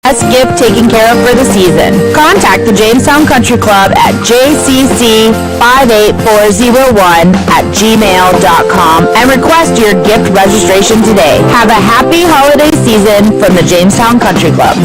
Best gift taken care of for the season. Contact the Jamestown Country Club at jcc58401@gmail.com and request your gift registration today. Have a happy holiday season from the Jamestown Country Club.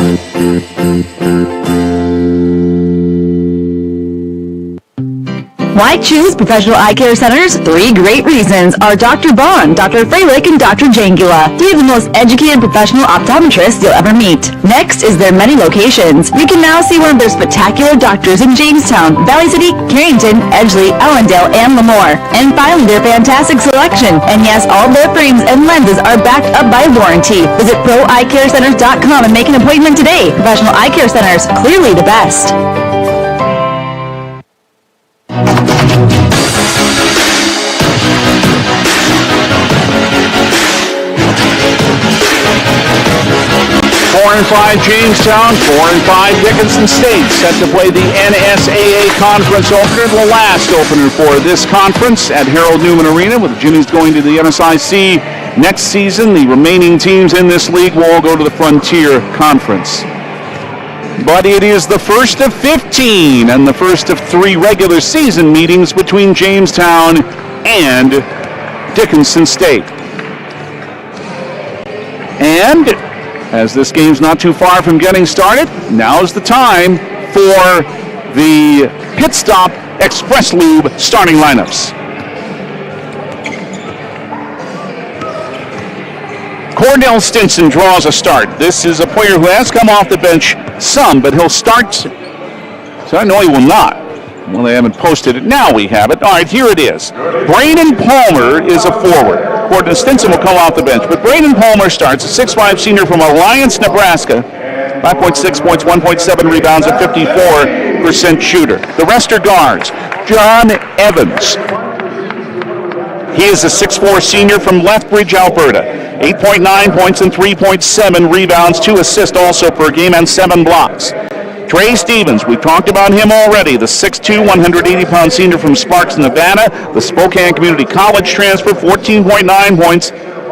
Why choose Professional Eye Care Centers? 3 great reasons are Dr. Bond, Dr. Freilich, and Dr. Jangula. 3 of the most educated professional optometrists you'll ever meet. Next is their many locations. You can now see one of their spectacular doctors in Jamestown, Valley City, Carrington, Edgeley, Ellendale, and Lemoore. And finally, their fantastic selection. And yes, all their frames and lenses are backed up by warranty. Visit ProEyeCareCenters.com and make an appointment today. Professional Eye Care Centers, clearly the best. Four and 5 Jamestown, 4 and 5 Dickinson State set to play the NSAA Conference opener, the last opener for this conference at Harold Newman Arena, with the Jimmies going to the NSIC next season. The remaining teams in this league will all go to the Frontier Conference. But it is the first of 15 and the first of 3 regular season meetings between Jamestown and Dickinson State. And as this game's not too far from getting started, now's the time for the Pit Stop Express Lube starting lineups. Cordell Stinson draws a start. This is a player who has come off the bench some, but he'll start. So I know he will not. Well, they haven't posted it. Now we have it. All right, here it is. Braden Palmer is a forward. Cordell Stinson will come off the bench, but Braden Palmer starts, a 6'5" senior from Alliance, Nebraska. 5.6 points, 1.7 rebounds, a 54% shooter. The rest are guards. John Evans. He is a 6'4" senior from Lethbridge, Alberta. 8.9 points and 3.7 rebounds, 2 assists also per game, and 7 blocks. Trey Stevens, we've talked about him already, the 6'2", 180-pound senior from Sparks, Nevada, the Spokane Community College transfer, 14.9 points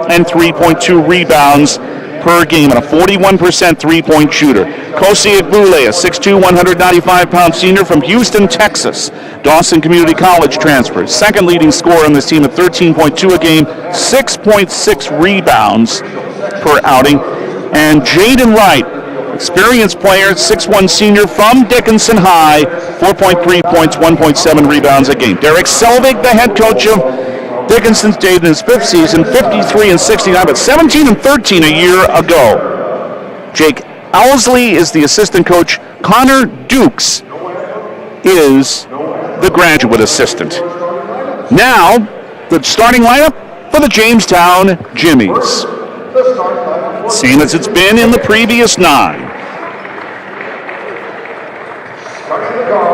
and 3.2 rebounds per game, and a 41% three-point shooter. Kosi Agbule, a 6'2", 195-pound senior from Houston, Texas, Dawson Community College transfer, second leading scorer on this team at 13.2 a game, 6.6 rebounds per outing. And Jaden Wright, experienced player, 6'1" senior from Dickinson High, 4.3 points, 1.7 rebounds a game. Derek Selvig, the head coach of Dickinson State in his 5th season, 53-69, but 17-13 a year ago. Jake Owsley is the assistant coach. Connor Dukes is the graduate assistant. Now, the starting lineup for the Jamestown Jimmies. Same as it's been in the previous 9.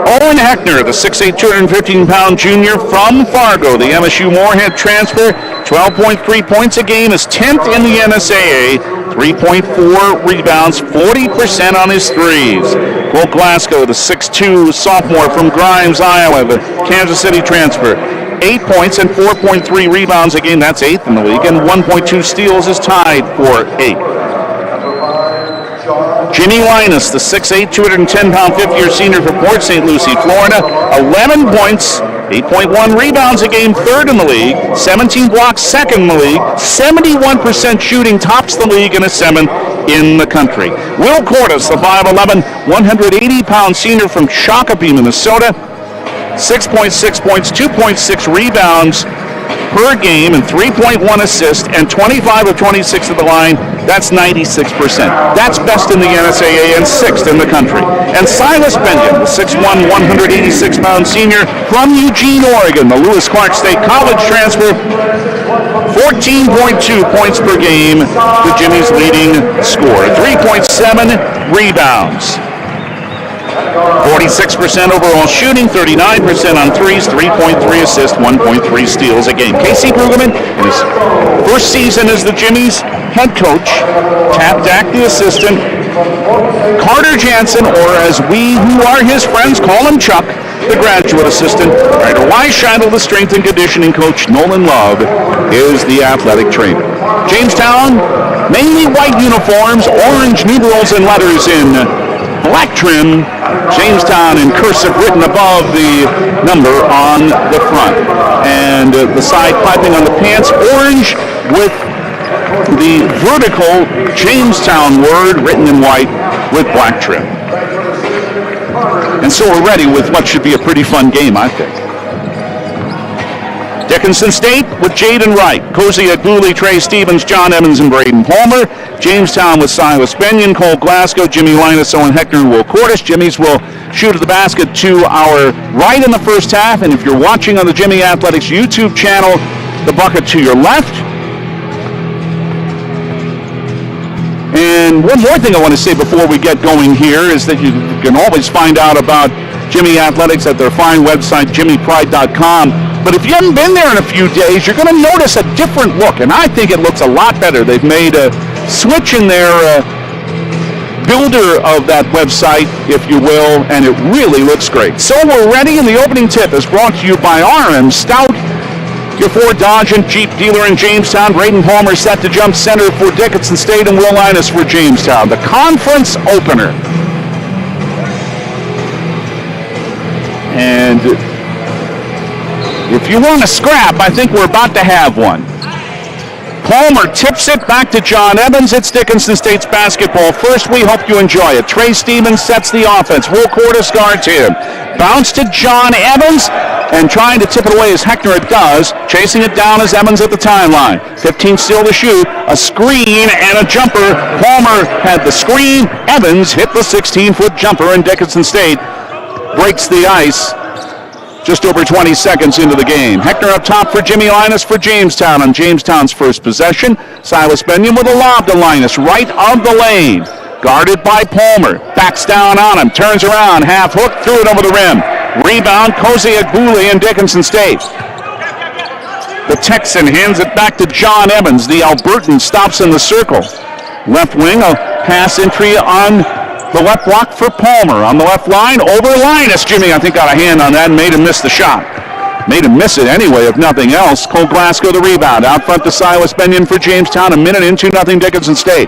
Owen Heckner, the 6'8", 215-pound junior from Fargo, the MSU Moorhead transfer, 12.3 points a game, is 10th in the NSAA, 3.4 rebounds, 40% on his threes. Cole Glasgow, the 6'2" sophomore from Grimes, Iowa, the Kansas City transfer, 8 points and 4.3 rebounds a game, that's 8th in the league, and 1.2 steals is tied for 8th. Jimmy Linus, the 6'8", 210-pound fifth-year senior from Port St. Lucie, Florida, 11 points, 8.1 rebounds a game, 3rd in the league, 17 blocks, 2nd in the league, 71% shooting, tops the league, and is 7th in the country. Will Cordes, the 5'11", 180-pound senior from Shakopee, Minnesota, 6.6 points, 2.6 rebounds per game, and 3.1 assists, and 25 of 26 at the line. That's 96%. That's best in the NSAA and 6th in the country. And Silas Benyon, the 6'1", 186-pound senior from Eugene, Oregon, the Lewis Clark State College transfer, 14.2 points per game, the Jimmy's leading scorer. 3.7 rebounds. 46% overall shooting, 39% on threes, 3.3 assists, 1.3 steals a game. Casey Brueggemann, in his first season as the Jimmy's head coach, Tap Dak, the assistant, Carter Jansen, or as we who are his friends call him Chuck, the graduate assistant, Ryder Weisscheidel, the strength and conditioning coach, Nolan Love is the athletic trainer. Jamestown Mainly white uniforms, orange numerals and letters in black trim. Jamestown in cursive written above the number on the front. And the side piping on the pants, orange with the vertical Jamestown word written in white with black trim. And so we're ready with what should be a pretty fun game, I think. Dickinson State with Jaden Wright, Cozy Agbuli, Trey Stevens, John Evans, and Braden Palmer. Jamestown with Silas Benyon, Cole Glasgow, Jimmie Linus, Owen Heckner, and Will Cordes. Jimmy's will shoot at the basket to our right in the first half. And if you're watching on the Jimmie Athletics YouTube channel, the bucket to your left. And one more thing I want to say before we get going here is that you can always find out about Jimmie Athletics at their fine website, jimmiepride.com. But if you haven't been there in a few days, you're going to notice a different look, and I think it looks a lot better. They've made a switch in their builder of that website, if you will, and it really looks great. So we're ready, and the opening tip is brought to you by RM Stout, your Ford, Dodge, and Jeep dealer in Jamestown. Braden Palmer set to jump center for Dickinson State, and Will Linus for Jamestown. The conference opener. And if you want a scrap, I think we're about to have one. Palmer tips it back to John Evans. It's Dickinson State's basketball. First, we hope you enjoy it. Trey Stevens sets the offense. Will Cordes guards him. Bounce to John Evans, and trying to tip it away as Heckner it does. Chasing it down is Evans at the timeline. 15 still to shoot. A screen and a jumper. Palmer had the screen. Evans hit the 16-foot jumper, and Dickinson State breaks the ice just over 20 seconds into the game. Heckner up top for Jimmie Linus for Jamestown on Jamestown's first possession. Silas Benyon with a lob to Linus, right of the lane. Guarded by Palmer. Backs down on him. Turns around. Half hook. Threw it over the rim. Rebound. Cozy Agbuli in Dickinson State. The Texan hands it back to John Evans. The Albertan stops in the circle. Left wing. A pass entry on the left block for Palmer. On the left line, over Linus. Jimmie, I think, got a hand on that and made him miss the shot. Made him miss it anyway, if nothing else. Cole Glasgow the rebound. Out front to Silas Benyon for Jamestown. A minute in, 2-0 Dickinson State.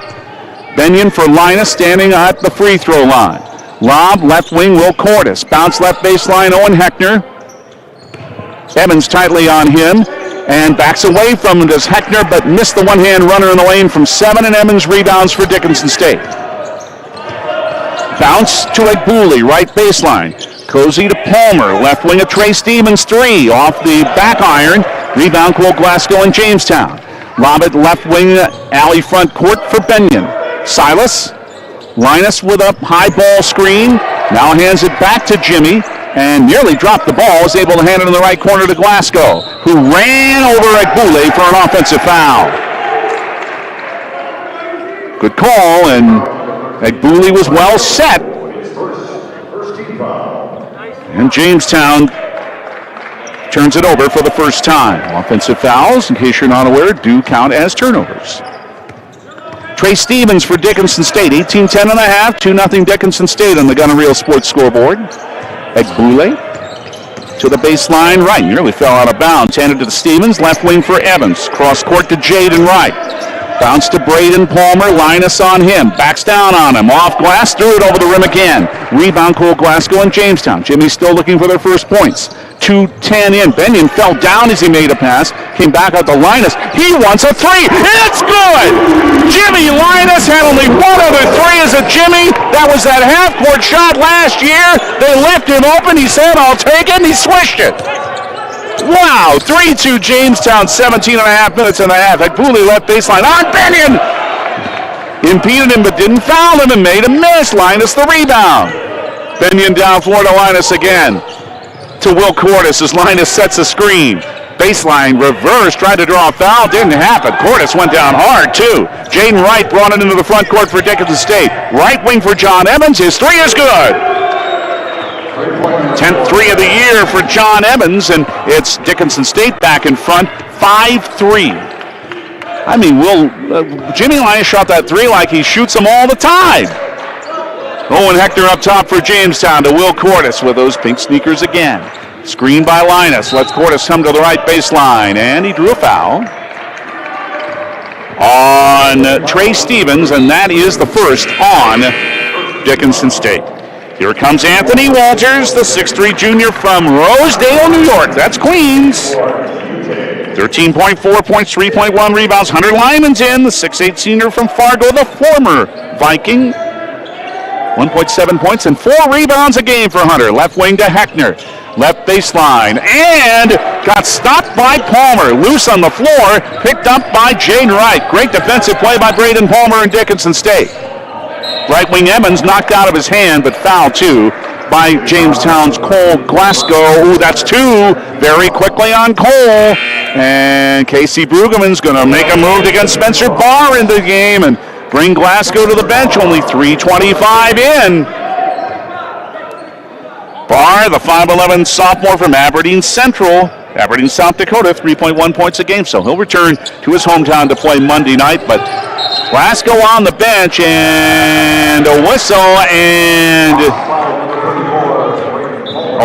Benyon for Linus standing at the free throw line. Lob, left wing, Will Cordes. Bounce left baseline, Owen Heckner. Evans tightly on him and backs away from him, does Heckner, but missed the one-hand runner in the lane from 7, and Evans rebounds for Dickinson State. Bounce to Agbuli, right baseline. Cozy to Palmer, left wing of Trey Stevens, 3, off the back iron. Rebound, Cole Glasgow in Jamestown. Lob it left wing, alley front court for Benyon. Silas, Linus with a high ball screen. Now hands it back to Jimmie, and nearly dropped the ball. Is able to hand it in the right corner to Glasgow, who ran over Agbuli for an offensive foul. Good call, and Agbuli was well set. And Jamestown turns it over for the first time. Offensive fouls, in case you're not aware, do count as turnovers. Trey Stevens for Dickinson State. 18-10.5, 2-0 Dickinson State on the Gunner Reel Sports scoreboard. Agbuli to the baseline right. Nearly fell out of bounds. Handed to the Stevens. Left wing for Evans. Cross court to Jaden Wright. Bounce to Braden Palmer. Linus on him. Backs down on him. Off glass. Threw it over the rim again. Rebound, Cole Glasgow and Jamestown. Jimmie's still looking for their first points. 2-10 in. Benyon fell down as he made a pass. Came back out to Linus. He wants a 3. It's good! Jimmie Linus had only one other 3 as a Jimmie. That was that half-court shot last year. They left him open. He said, I'll take it, and he swished it. Wow, 3-2 Jamestown, 17.5 minutes and a half. Agbuli left baseline on Benyon. Impeded him but didn't foul him and made him miss. Linus the rebound. Benyon down floor to Linus again. To Will Cordes as Linus sets a screen. Baseline reverse, tried to draw a foul, didn't happen. Cordes went down hard too. Jaden Wright brought it into the front court for Dickinson State. Right wing for John Evans, his 3 is good. 10th 3 of the year for John Evans, and it's Dickinson State back in front, 5-3. I mean, Jimmie Linus shot that 3 like he shoots them all the time. Owen Heckner up top for Jamestown to Will Cordes with those pink sneakers again. Screen by Linus. Lets Cordes come to the right baseline, and he drew a foul. on Trey Stevens, and that is the first on Dickinson State. Here comes Anthony Walters, the 6'3 junior from Rosedale, New York. That's Queens. 13.4 points, 3.1 rebounds. Hunter Lyman's in, the 6'8 senior from Fargo, the former Viking. 1.7 points and 4 rebounds a game for Hunter. Left wing to Heckner. Left baseline. And got stopped by Palmer. Loose on the floor. Picked up by Jaden Wright. Great defensive play by Braden Palmer in Dickinson State. Right wing Evans knocked out of his hand, but fouled too by Jamestown's Cole Glasgow. Ooh, that's 2 very quickly on Cole. And Casey Brueggemann's going to make a move against Spencer Barr in the game and bring Glasgow to the bench. Only 3:25 in. Barr, the 5'11 sophomore from Aberdeen Central, Aberdeen, South Dakota, 3.1 points a game. So he'll return to his hometown to play Monday night. But Glasgow on the bench, and a whistle, and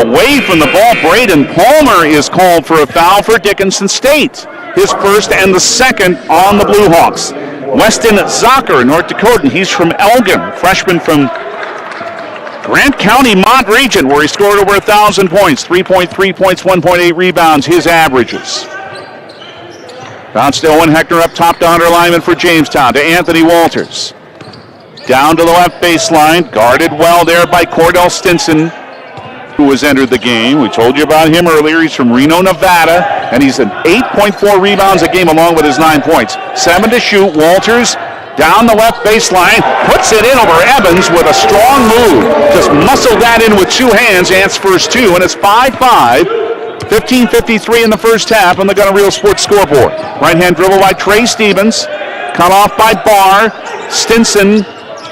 away from the ball, Braden Palmer is called for a foul for Dickinson State. His first and the second on the Blue Hawks. Weston Zocker, North Dakotan. He's from Elgin, freshman from Grant County, Mont Region, where he scored over 1,000 points. 3.3 points, 1.8 rebounds, his averages. Bounce to Owen Heckner up top to Hunter Lyman for Jamestown, to Anthony Walters. Down to the left baseline, guarded well there by Cordell Stinson, who has entered the game. We told you about him earlier. He's from Reno, Nevada, and he's at 8.4 rebounds a game along with his 9 points. 7 to shoot. Walters down the left baseline, puts it in over Evans with a strong move. Just muscled that in with 2 hands. Ants first 2, and it's 5-5. 15:53 in the first half on the Gunner Real Sports scoreboard. Right-hand dribble by Trey Stevens. Cut off by Barr. Stinson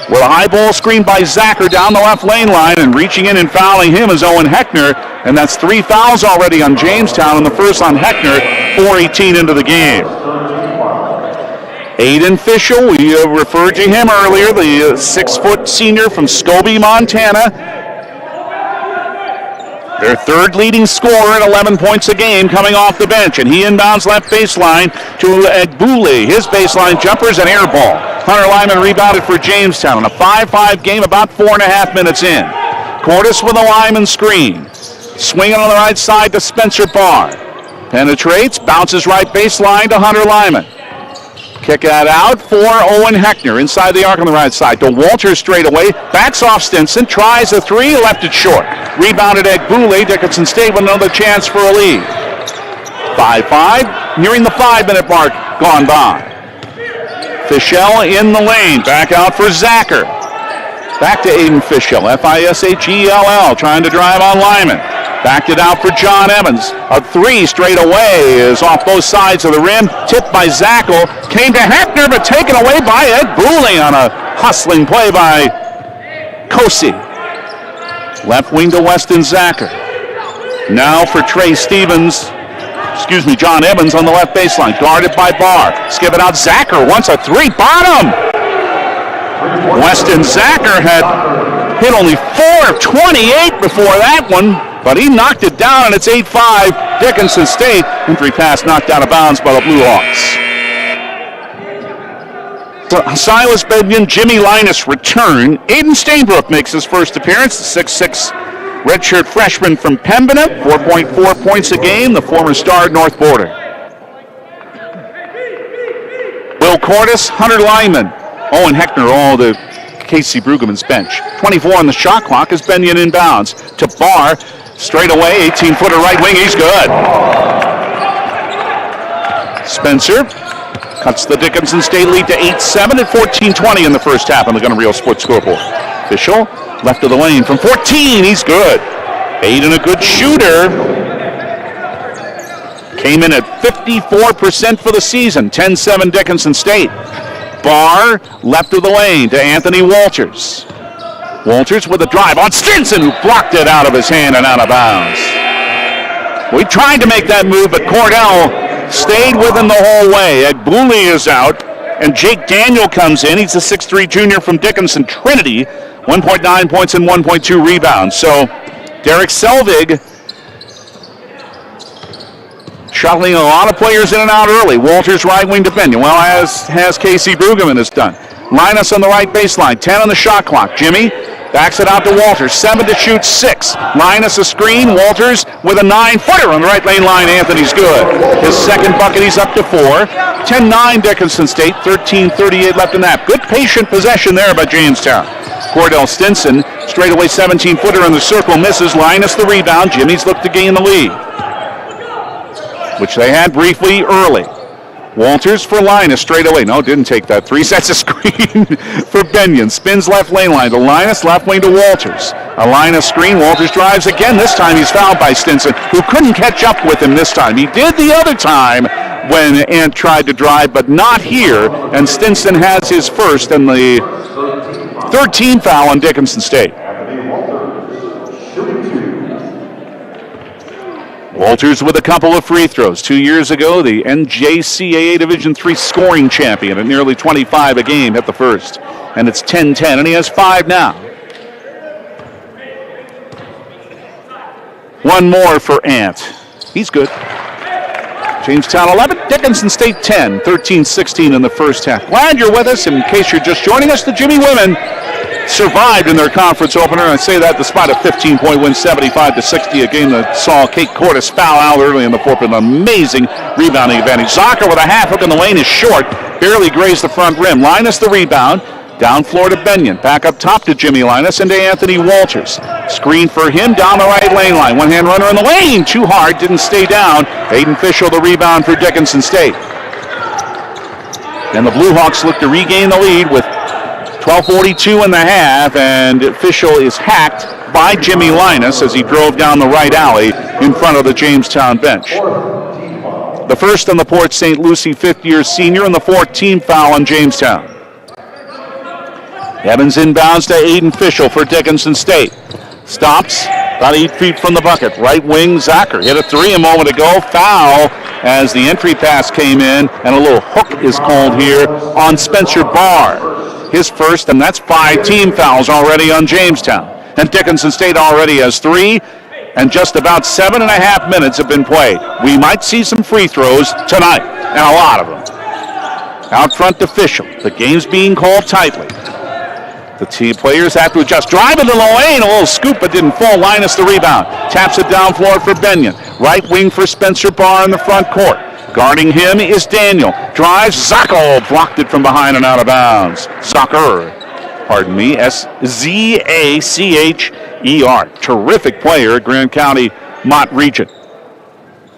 with a high ball screen by Zacher down the left lane line, and reaching in and fouling him is Owen Heckner. And that's 3 fouls already on Jamestown, and the first on Heckner, 4:18 into the game. Aiden Fischel, we referred to him earlier, the 6-foot senior from Scobie, Montana. Their third leading scorer at 11 points a game coming off the bench, and he inbounds left baseline to Egbule. His baseline jumpers and air ball. Hunter Lyman rebounded for Jamestown in a 5-5 game, about 4.5 minutes in. Cordes with a Lyman screen. Swinging on the right side to Spencer Barr. Penetrates, bounces right baseline to Hunter Lyman. Kick that out for Owen Heckner inside the arc on the right side. To Walters straight away. Backs off Stinson. Tries a 3. Left it short. Rebounded Egbule. Dickinson State with another chance for a lead. 5-5. Nearing the 5-minute mark. Gone by. Fischel in the lane. Back out for Zacher. Back to Aiden Fischel. Fischell. Trying to drive on Lyman. Backed it out for John Evans. A 3 straight away is off both sides of the rim. Tipped by Zackel. Came to Heckner, but taken away by Egbule on a hustling play by Kosi. Left wing to Weston Zacher. Now for Trey Stevens. John Evans on the left baseline. Guarded by Barr. Skip it out. Zacher wants a 3. Bottom! Weston Zacher had hit only 4 of 28 before that one, but he knocked it down, and it's 8-5 Dickinson State. Entry pass knocked out of bounds by the Blue Hawks. Silas Bednian, Jimmie Linus return. Aiden Stainbrook makes his first appearance, the 6'6 redshirt freshman from Pembina, 4.4 points a game, the former star at North Border. Will Cordes, Hunter Lyman, Owen Heckner, all the Casey Brueggemann's bench. 24 on the shot clock as Benyon inbounds to Barr. Straight away, 18-footer right wing, he's good. Spencer cuts the Dickinson State lead to 8-7 at 14:20 in the first half on the Gunner Real Sports scoreboard. Fischel, left of the lane from 14, he's good. Aiden, a good shooter. Came in at 54% for the season, 10-7 Dickinson State. Barr, left of the lane to Anthony Walters. Walters with a drive on Stinson, who blocked it out of his hand and out of bounds. We tried to make that move, but Cordell stayed with him the whole way. Egbule is out, and Jake Daniel comes in. He's a 6'3 junior from Dickinson Trinity, 1.9 points and 1.2 rebounds. So Derek Selvig Shuttling a lot of players in and out early. Walters right wing to Benyon. Well, as has Casey Brueggemann has done. Linus on the right baseline. 10 on the shot clock. Jimmie backs it out to Walters. 7 to shoot, 6. Linus a screen. Walters with a 9-footer on the right lane line. Anthony's good. His second bucket, he's up to 4. 10-9 Dickinson State. 13:38 left in that. Good patient possession there by Jamestown. Cordell Stinson, straightaway 17-footer in the circle, misses. Linus the rebound. Jimmie's looked to gain the lead, which they had briefly early. Walters for Linus straight away. No, didn't take that 3. Sets a screen for Benyon. Spins left lane line to Linus, left wing to Walters. A Linus screen. Walters drives again. This time he's fouled by Stinson, who couldn't catch up with him this time. He did the other time when Ant tried to drive, but not here. And Stinson has his first and the 13th foul on Dickinson State. Walters with a couple of free throws. 2 years ago, the NJCAA Division III scoring champion at nearly 25 a game hit the first. And it's 10-10, and he has 5 now. One more for Ant. He's good. Jamestown 11, Dickinson State 10, 13-16 in the first half. Glad you're with us. In case you're just joining us, the Jimmie women survived in their conference opener. I say that despite a 15-point win, 75-60, a game that saw Kate Cordes foul out early in the fourth with an amazing rebounding advantage. Zucker with a half hook in the lane is short, barely grazed the front rim. Linus the rebound, down floor to Benyon. Back up top to Jimmie Linus and to Anthony Walters. Screen for him down the right lane line. One-hand runner in the lane, too hard, didn't stay down. Aiden Fischel the rebound for Dickinson State. And the Blue Hawks look to regain the lead with 12:42 in the half, and Fischel is hacked by Jimmie Linus as he drove down the right alley in front of the Jamestown bench. The first on the Port St. Lucie fifth-year senior and the 14th foul on Jamestown. Evans inbounds to Aiden Fischel for Dickinson State. Stops about 8 feet from the bucket. Right wing, Zucker hit a 3 a moment ago. Foul as the entry pass came in, and a little hook is called here on Spencer Barr. His first, and that's 5 team fouls already on Jamestown. And Dickinson State already has 3, and just about 7.5 minutes have been played. We might see some free throws tonight, and a lot of them. Out front to Fischel. The game's being called tightly. The team players have to adjust. Driving to the lane, a little scoop, but didn't fall. Linus the rebound. Taps it down floor for Benyon. Right wing for Spencer Barr in the front court. Guarding him is Daniel. Drives, Zacco blocked it from behind and out of bounds. Zucker, pardon me, S-Z-A-C-H-E-R. Terrific player at Grand County Mott Region.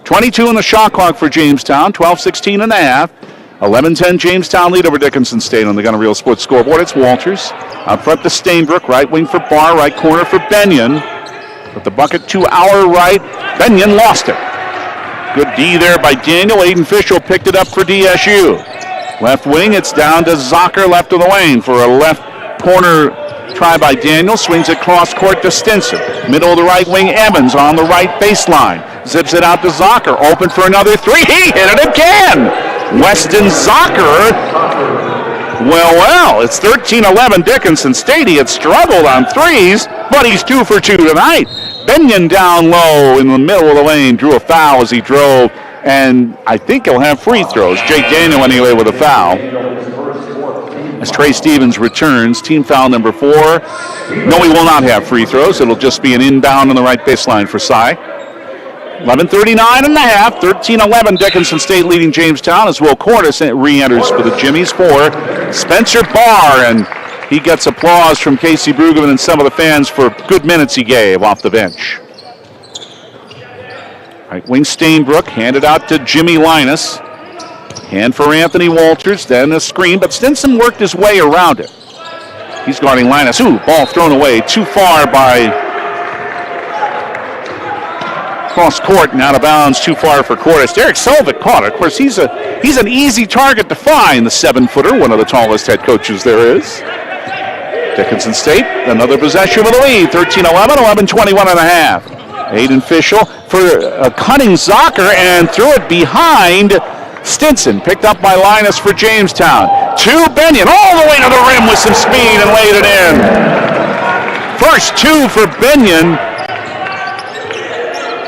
22 in the shot clock for Jamestown, 12-16 in the half. 11-10 Jamestown lead over Dickinson State on the Gunner Real Sports scoreboard. It's Walters. Out front to Stainbrook. Right wing for Barr. Right corner for Benyon. With the bucket to our right. Benyon lost it. Good D there by Daniel. Aiden Fischel picked it up for DSU. Left wing, it's down to Zucker left of the lane for a left corner try by Daniel. Swings it cross court to Stinson. Middle of the right wing, Evans on the right baseline. Zips it out to Zucker. Open for another 3. He hit it again. Weston Zucker. Well, it's 13-11 Dickinson State. He had struggled on threes, but he's 2 for 2 tonight. Benyon down low in the middle of the lane, drew a foul as he drove, and I think he'll have free throws. Jake Daniel anyway with a foul. As Trey Stevens returns, team foul number 4. No, he will not have free throws. It'll just be an inbound on the right baseline for Cy. 11:39 and a half, 13-11 Dickinson State leading Jamestown as Will Cordes re-enters for the Jimmies for Spencer Barr, and he gets applause from Casey Brueggemann and some of the fans for good minutes he gave off the bench. Right wing Stainbrook, handed out to Jimmie Linus. Hand for Anthony Walters, then a screen, but Stinson worked his way around it. He's guarding Linus. Ball thrown away too far by cross court and out of bounds, too far for Cordes. Derek Sullivan caught it. Of course, he's an easy target to find, the 7-footer, one of the tallest head coaches there is. Dickinson State, another possession with a lead, 13-11, 11:21 and a half. Aiden Fischel for a cunning Zucker and threw it behind Stinson. Picked up by Linus for Jamestown. To Benyon, all the way to the rim with some speed and laid it in. First 2 for Benyon.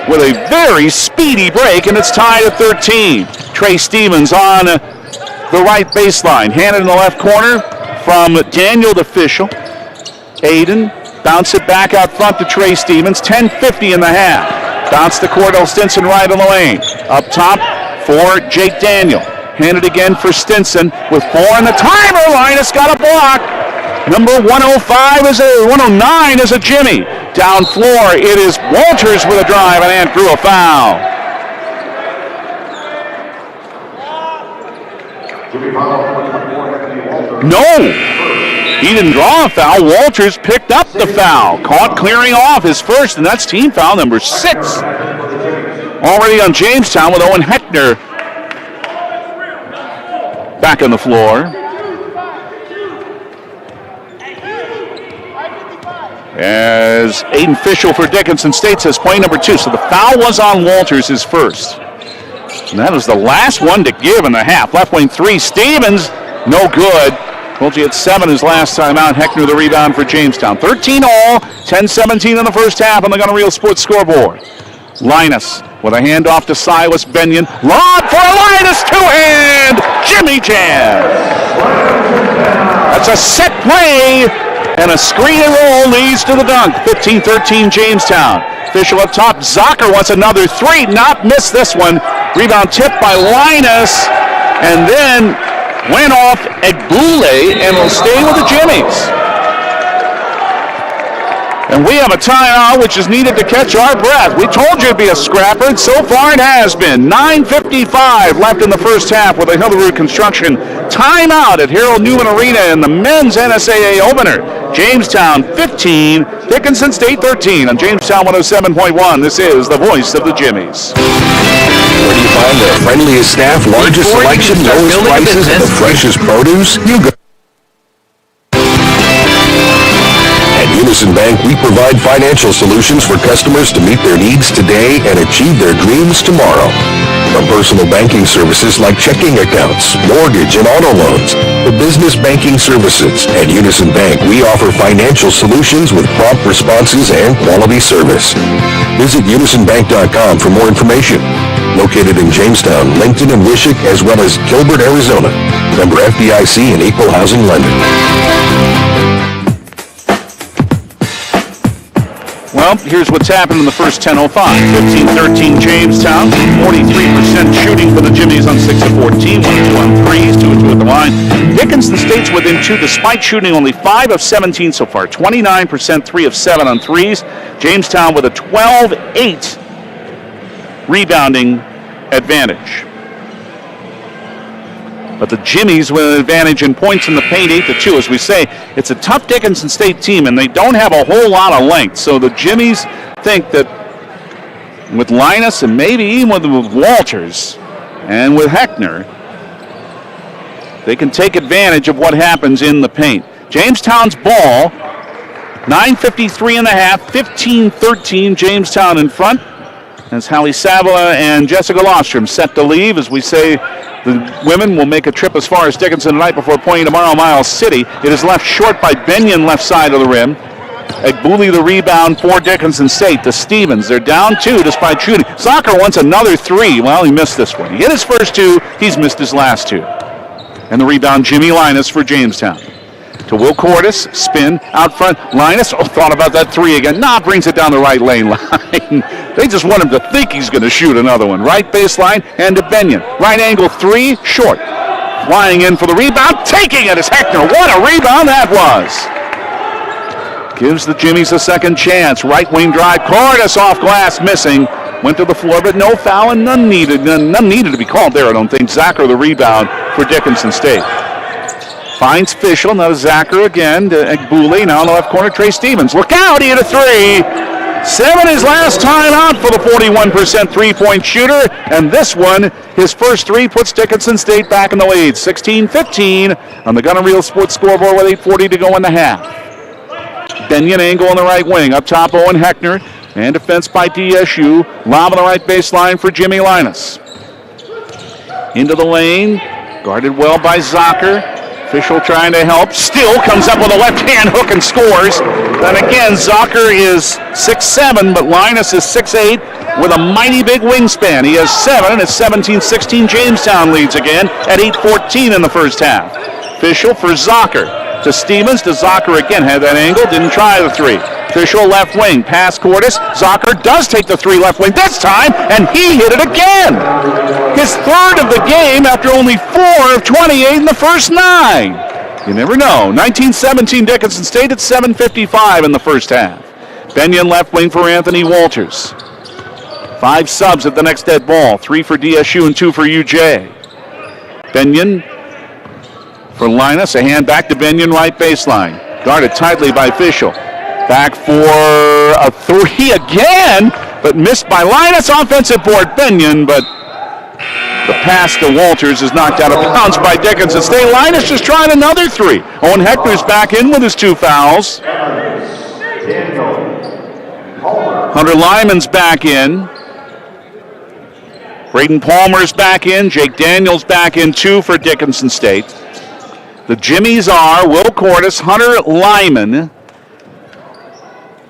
with a very speedy break, and it's tied at 13. Trey Stevens on the right baseline, handed in the left corner from Daniel to Fischel. Aiden bounce it back out front to Trey Stevens. 10:50 in the half. Bounce to Cordell Stinson right in the lane. Up top for Jake Daniel. Handed again for Stinson with 4 in the timer. Linus got a block. Number 109 is a Jimmie. Down floor, it is Walters with a drive, and Ant drew a foul. No, he didn't draw a foul. Walters picked up the foul. Caught clearing off his first, and that's team foul number 6. Already on Jamestown with Owen Heckner back on the floor. As Aiden Fischel for Dickinson State says play number 2. So the foul was on Walters, his first. And that was the last one to give in the half. Left wing 3, Stevens, no good. Told you at 7 his last time out. Heckner the rebound for Jamestown. 13 all, 10-17 in the first half on the Gunner Real Sports scoreboard. Linus with a handoff to Silas Benyon. Lob for Linus, two-hand, Jimmie jam. That's a set play, and a screen and roll leads to the dunk. 15-13 Jamestown. Fischel up top. Zocker wants another 3. Not miss this one. Rebound tipped by Linus, and then went off Egbule and will stay with the Jimmies. And we have a timeout, which is needed to catch our breath. We told you it'd be a scrapper, and so far it has been. 9:55 left in the first half with a Hillerud Construction timeout at Harold Newman Arena in the men's NSAA opener. Jamestown 15, Dickinson State 13 on Jamestown 107.1. This is the voice of the Jimmies. Where do you find the friendliest staff, largest selection, lowest prices, and the freshest produce? You go. At Unison Bank, we provide financial solutions for customers to meet their needs today and achieve their dreams tomorrow. From personal banking services like checking accounts, mortgage, and auto loans, to business banking services, at Unison Bank, we offer financial solutions with prompt responses and quality service. Visit unisonbank.com for more information. Located in Jamestown, Lincoln, and Wishick, as well as Gilbert, Arizona. Member FDIC and Equal Housing Lender. Well, here's what's happened in the first 10:05. 15-13 Jamestown. 43% shooting for the Jimmies on 6 of 14. 1 of 2 on threes. 2 of 2 at the line. Dickinson State's within 2 despite shooting only 5 of 17 so far. 29%, 3 of 7 on threes. Jamestown with a 12-8 rebounding advantage. But the Jimmies with an advantage in points in the paint, 8-2. As we say, it's a tough Dickinson State team, and they don't have a whole lot of length. So the Jimmies think that with Linus and maybe even with Walters and with Heckner, they can take advantage of what happens in the paint. Jamestown's ball, 9:53 in the half, 15-13 Jamestown in front. As Hallie Savola and Jessica Lostrom set to leave. As we say, the women will make a trip as far as Dickinson tonight before playing tomorrow Miles City. It is left short by Benyon, left side of the rim. Egbule the rebound for Dickinson State to Stevens. They're down 2 despite shooting. Zocker wants another 3. Well, he missed this one. He hit his first 2. He's missed his last 2. And the rebound, Jimmie Linus for Jamestown. To Will Cordes, spin out front. Linus, thought about that 3 again. Brings it down the right lane line. They just want him to think he's going to shoot another one. Right baseline and to Benyon. Right angle 3, short. Flying in for the rebound. Taking it is Heckner. What a rebound that was. Gives the Jimmies a second chance. Right wing drive. Cordes off glass, missing. Went to the floor, but no foul and none needed to be called there, I don't think. Zacher the rebound for Dickinson State. Finds Fischel, now to Zacher again, to Egbule, now in the left corner, Trey Stevens. Look out, he hit a 3. 7 his last time out for the 41% three-point shooter, and this one, his first 3, puts Dickinson State back in the lead. 16-15 on the Gunner Real Sports scoreboard with 8:40 to go in the half. Benyon angle on the right wing, up top Owen Heckner, and defense by DSU. Lob on the right baseline for Jimmie Linus. Into the lane, guarded well by Zocker. Fischel trying to help, still comes up with a left-hand hook and scores. And again, Zocker is 6'7", but Linus is 6'8", with a mighty big wingspan. He has 7, and it's 17-16. Jamestown leads again at 8:14 in the first half. Fischel for Zocker. To Stevens, to Zocker again. Had that angle, didn't try the 3. Fischel left wing, pass Cordes. Zocker does take the 3 left wing this time, and he hit it again. His 3rd of the game after only 4 of 28 in the first 9. You never know. 19-17 Dickinson State at 7:55 in the first half. Benyon left wing for Anthony Walters. 5 subs at the next dead ball. 3 for DSU and 2 for UJ. Benyon for Linus, a hand back to Benyon, right baseline. Guarded tightly by Fischel. Back for a 3 again, but missed by Linus. Offensive board, Benyon, but the pass to Walters is knocked out of bounds by Dickinson State. Linus just tried another 3. Owen Heckner's back in with his 2 fouls. Hunter Lyman's back in. Braden Palmer's back in. Jake Daniels back in too for Dickinson State. The Jimmies are Will Cordes, Hunter Lyman,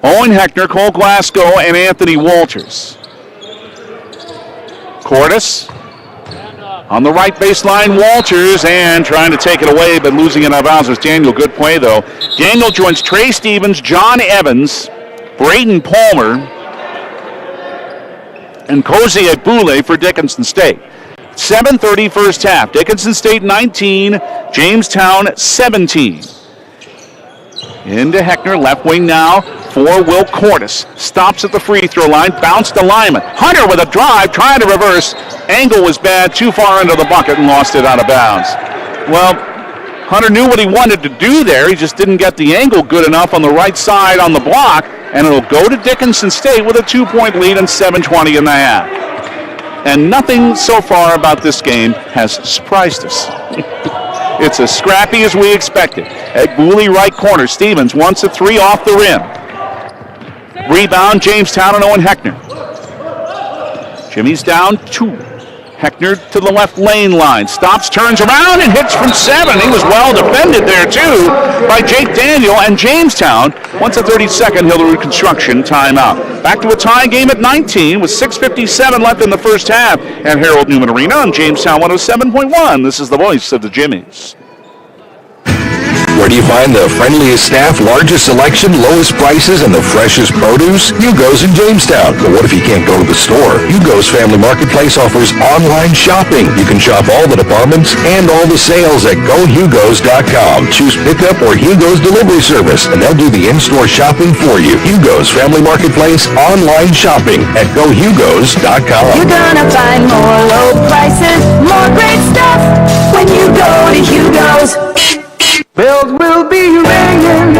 Owen Heckner, Cole Glasgow, and Anthony Walters. Cordes on the right baseline, Walters, and trying to take it away, but losing it out of bounds was Daniel. Good play, though. Daniel joins Trey Stevens, John Evans, Braden Palmer, and Cozy Abule for Dickinson State. 7:30 first half. Dickinson State 19, Jamestown 17. Into Heckner, left wing now for Will Cordes. Stops at the free throw line, bounce to Lyman. Hunter with a drive, trying to reverse. Angle was bad, too far into the bucket and lost it out of bounds. Well, Hunter knew what he wanted to do there. He just didn't get the angle good enough on the right side on the block, and it'll go to Dickinson State with a 2-point lead and 7:20 in the half. And nothing so far about this game has surprised us. It's as scrappy as we expected. Abule right corner. Stevens wants a 3 off the rim. Rebound, Jamestown and Owen Heckner. Jimmie's down 2. Heckner to the left lane line. Stops, turns around, and hits from 7. He was well defended there, too, by Jake Daniel. And Jamestown, once a 32nd Hillary Reconstruction timeout. Back to a tie game at 19 with 6:57 left in the first half at Harold Newman Arena on Jamestown 107.1. This is the voice of the Jimmies. Where do you find the friendliest staff, largest selection, lowest prices, and the freshest produce? Hugo's in Jamestown. But what if you can't go to the store? Hugo's Family Marketplace offers online shopping. You can shop all the departments and all the sales at GoHugos.com. Choose pickup or Hugo's delivery service, and they'll do the in-store shopping for you. Hugo's Family Marketplace online shopping at GoHugos.com. You're gonna find more low prices, more great stuff when you go to Hugo's. Bells will be ringing.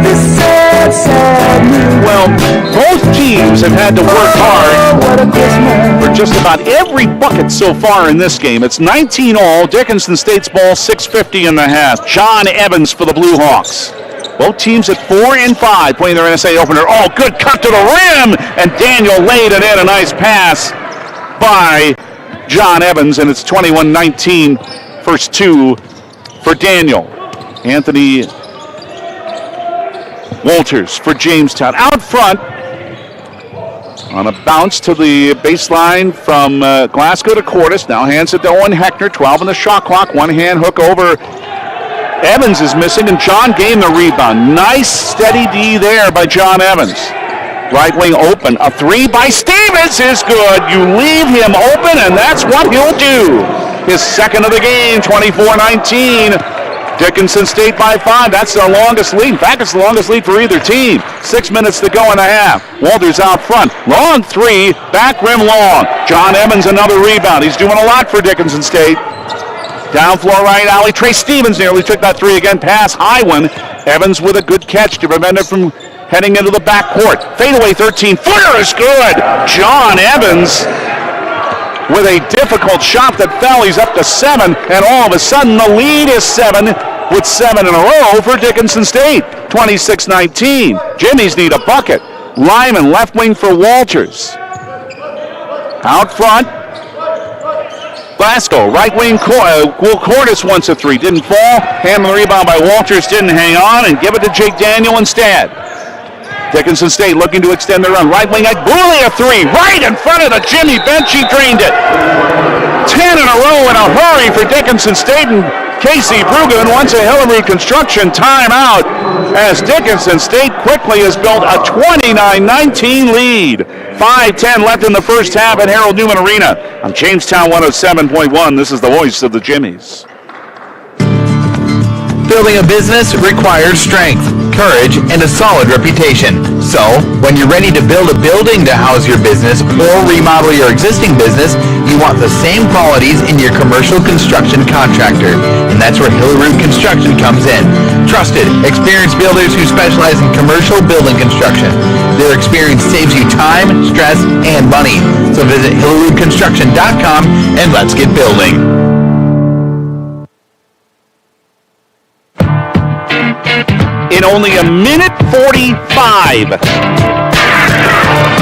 The sad, sad news. Well, both teams have had to work hard What a Christmas. for just about every bucket so far in this game. It's 19 all. Dickinson State's ball, 6:50 in the half. John Evans for the Blue Hawks. Both teams at 4 and 5 playing their NSA opener. Oh, good cut to the rim, and Daniel laid it in. A nice pass by John Evans, and it's 21-19. First 2 for Daniel. Anthony Walters for Jamestown. Out front on a bounce to the baseline from Glasgow to Cordes. Now hands it to Owen Heckner. 12 on the shot clock. One hand hook over. Evans is missing, and John gained the rebound. Nice steady D there by John Evans. Right wing open. A 3 by Stevens is good. You leave him open, and that's what he'll do. His second of the game, 24-19. Dickinson State by 5. That's their longest lead. In fact, it's the longest lead for either team. 6 minutes to go in the half. Walters out front. Long 3. Back rim long. John Evans another rebound. He's doing a lot for Dickinson State. Down floor right alley. Trey Stevens nearly took that 3 again. Pass high one. Evans with a good catch to prevent it from heading into the backcourt. Fadeaway 13-footer is good. John Evans with a difficult shot that fell. He's up to 7, and all of a sudden the lead is 7 with 7 in a row for Dickinson State. 26-19. Jimmies need a bucket. Lyman left wing for Walters. Out front, Glasgow, right wing, Will Cordes wants a 3. Didn't fall. Handling the rebound by Walters, didn't hang on, and give it to Jake Daniel instead. Dickinson State looking to extend their run. Right wing at Booley, a three. Right in front of the Jimmie bench. He drained it. 10 in a row in a hurry for Dickinson State. And Casey Brugan wants a Hillary Construction timeout as Dickinson State quickly has built a 29-19 lead. 5:10 left in the first half at Harold Newman Arena. On Jamestown 107.1, this is the voice of the Jimmies. Building a business requires strength, courage, and a solid reputation. So, when you're ready to build a building to house your business or remodel your existing business, you want the same qualities in your commercial construction contractor. And that's where Hillerud Construction comes in. Trusted, experienced builders who specialize in commercial building construction. Their experience saves you time, stress, and money. So visit HillerudConstruction.com and let's get building. In only a minute 45.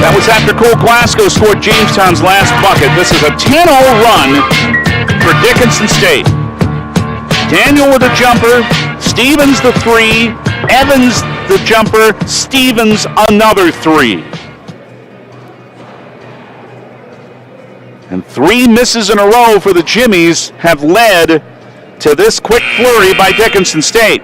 That was after Cole Glasgow scored Jamestown's last bucket. This is a 10-0 run for Dickinson State. Daniel with a jumper, Stevens the three, Evans the jumper, Stevens another three. And 3 misses in a row for the Jimmies have led to this quick flurry by Dickinson State,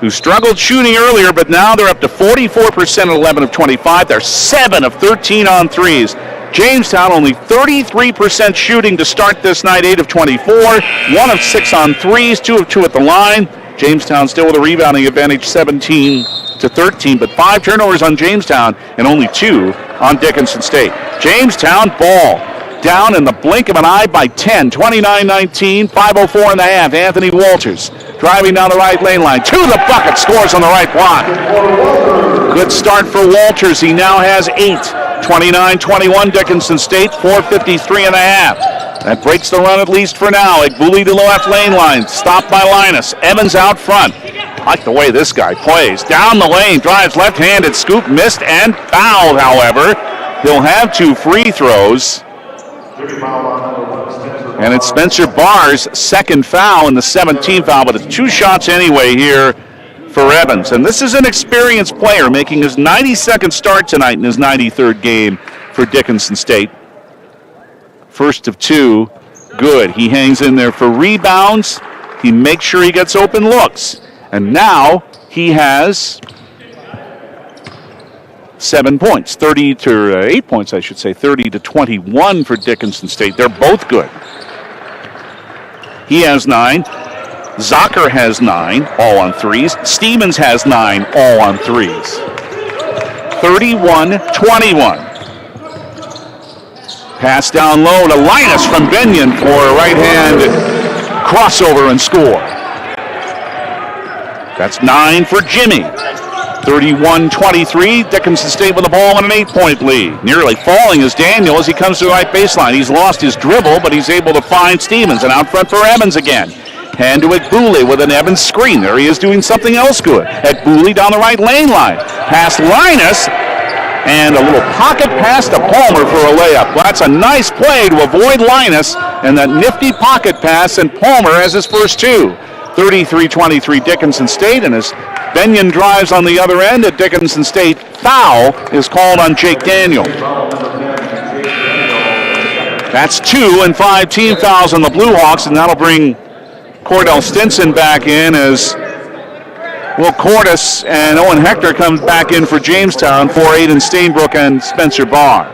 who struggled shooting earlier, but now they're up to 44% at 11 of 25. They're 7 of 13 on threes. Jamestown only 33% shooting to start this night, 8 of 24. 1 of 6 on threes, 2 of 2 at the line. Jamestown still with a rebounding advantage, 17 to 13, but 5 turnovers on Jamestown and only 2 on Dickinson State. Jamestown ball down in the blink of an eye by 10, 29-19, 5:04 in the half. Anthony Walters driving down the right lane line to the bucket, scores on the right block. Good start for Walters. He now has 8. 29-21 Dickinson State, 4:53 in the half. That breaks the run at least for now. Egbuli to the left lane line, stopped by Linus. Evans out front. I like the way this guy plays. Down the lane, drives left-handed, scoop, missed and fouled, however. He'll have 2 free throws. And it's Spencer Barr's second foul and the 17th foul, but it's 2 shots anyway here for Evans. And this is an experienced player making his 92nd start tonight in his 93rd game for Dickinson State. First of 2, good. He hangs in there for rebounds. He makes sure he gets open looks. And now he has 7 points, 8 points, I should say, 30-21 for Dickinson State. They're both good. He has 9. Zocker has 9, all on threes. Stevens has 9, all on threes. 31-21. Pass down low to Linus from Benyon for a right-hand crossover and score. That's 9 for Jimmie. 31-23, Dickinson State with the ball and an 8-point lead. Nearly falling is Daniel as he comes to the right baseline. He's lost his dribble, but he's able to find Stevens. And out front for Evans again. Hand to Egbuli with an Evans screen. There he is doing something else good. Egbuli down the right lane line. Past Linus, and a little pocket pass to Palmer for a layup. Well, that's a nice play to avoid Linus, and that nifty pocket pass, and Palmer has his first 2. 33-23 Dickinson State, and as Benyon drives on the other end at Dickinson State, foul is called on Jake Daniel. That's 2 and 5 team fouls on the Blue Hawks, and that'll bring Cordell Stinson back in as Will Cordes and Owen Hector comes back in for Jamestown for Aiden Stainbrook and Spencer Barr.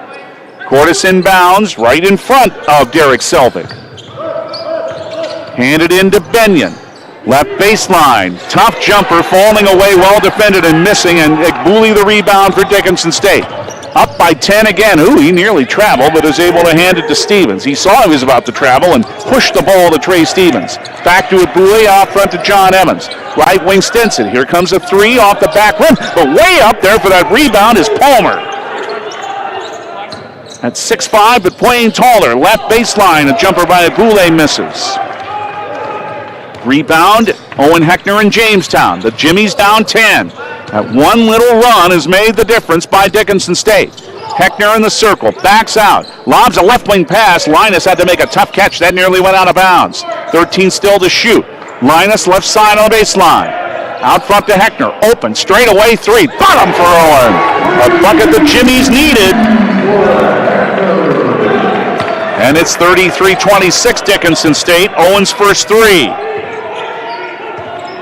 Cordes inbounds right in front of Derek Selvig. Handed in to Benyon. Left baseline, tough jumper, falling away, well defended and missing, and Egbuli the rebound for Dickinson State. Up by 10 again. He nearly traveled, but is able to hand it to Stevens. He saw he was about to travel and pushed the ball to Trey Stevens. Back to Egbuli, out front to John Evans. Right wing Stinson. Here comes a 3 off the back rim, but way up there for that rebound is Palmer. At 6'5", but playing taller. Left baseline, a jumper by Egbuli misses. Rebound, Owen Heckner and Jamestown. The Jimmies down 10. That one little run has made the difference by Dickinson State. Heckner in the circle, backs out, lobs a left wing pass. Linus had to make a tough catch. That nearly went out of bounds. 13 still to shoot. Linus left side on the baseline. Out front to Heckner. Open. Straight away 3. Bottom for Owen. A bucket that Jimmie's needed. And it's 33-26 Dickinson State. Owen's first 3.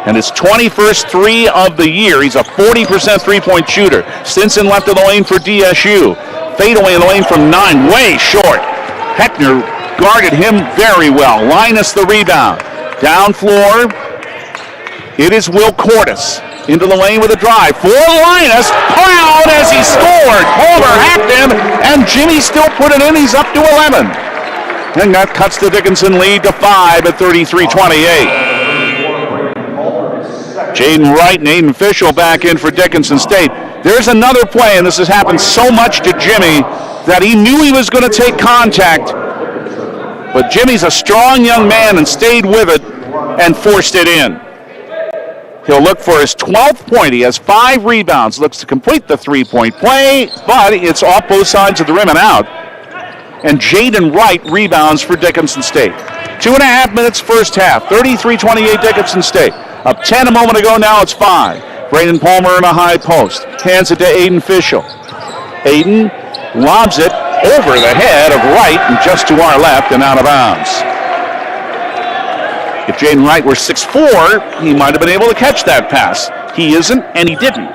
And his 21st 3 of the year. He's a 40% three-point shooter. Stinson left of the lane for DSU. Fadeaway in the lane from 9. Way short. Heckner guarded him very well. Linus the rebound. Down floor. It is Will Cordes into the lane with a drive for Linus. Proud as he scored. Holder hacked him, and Jimmie still put it in. He's up to 11. And that cuts the Dickinson lead to 5 at 33-28. Jaden Wright and Aiden Fischel back in for Dickinson State. There's another play, and this has happened so much to Jimmie that he knew he was going to take contact. But Jimmie's a strong young man and stayed with it and forced it in. He'll look for his 12th point. He has 5 rebounds. Looks to complete the three-point play, but it's off both sides of the rim and out. And Jaden Wright rebounds for Dickinson State. 2.5 minutes first half. 33-28 Dickinson State. Up 10 a moment ago, now it's 5. Braden Palmer in a high post. Hands it to Aiden Fischel. Aiden lobs it over the head of Wright and just to our left and out of bounds. If Jaden Wright were 6'4", he might have been able to catch that pass. He isn't, and he didn't.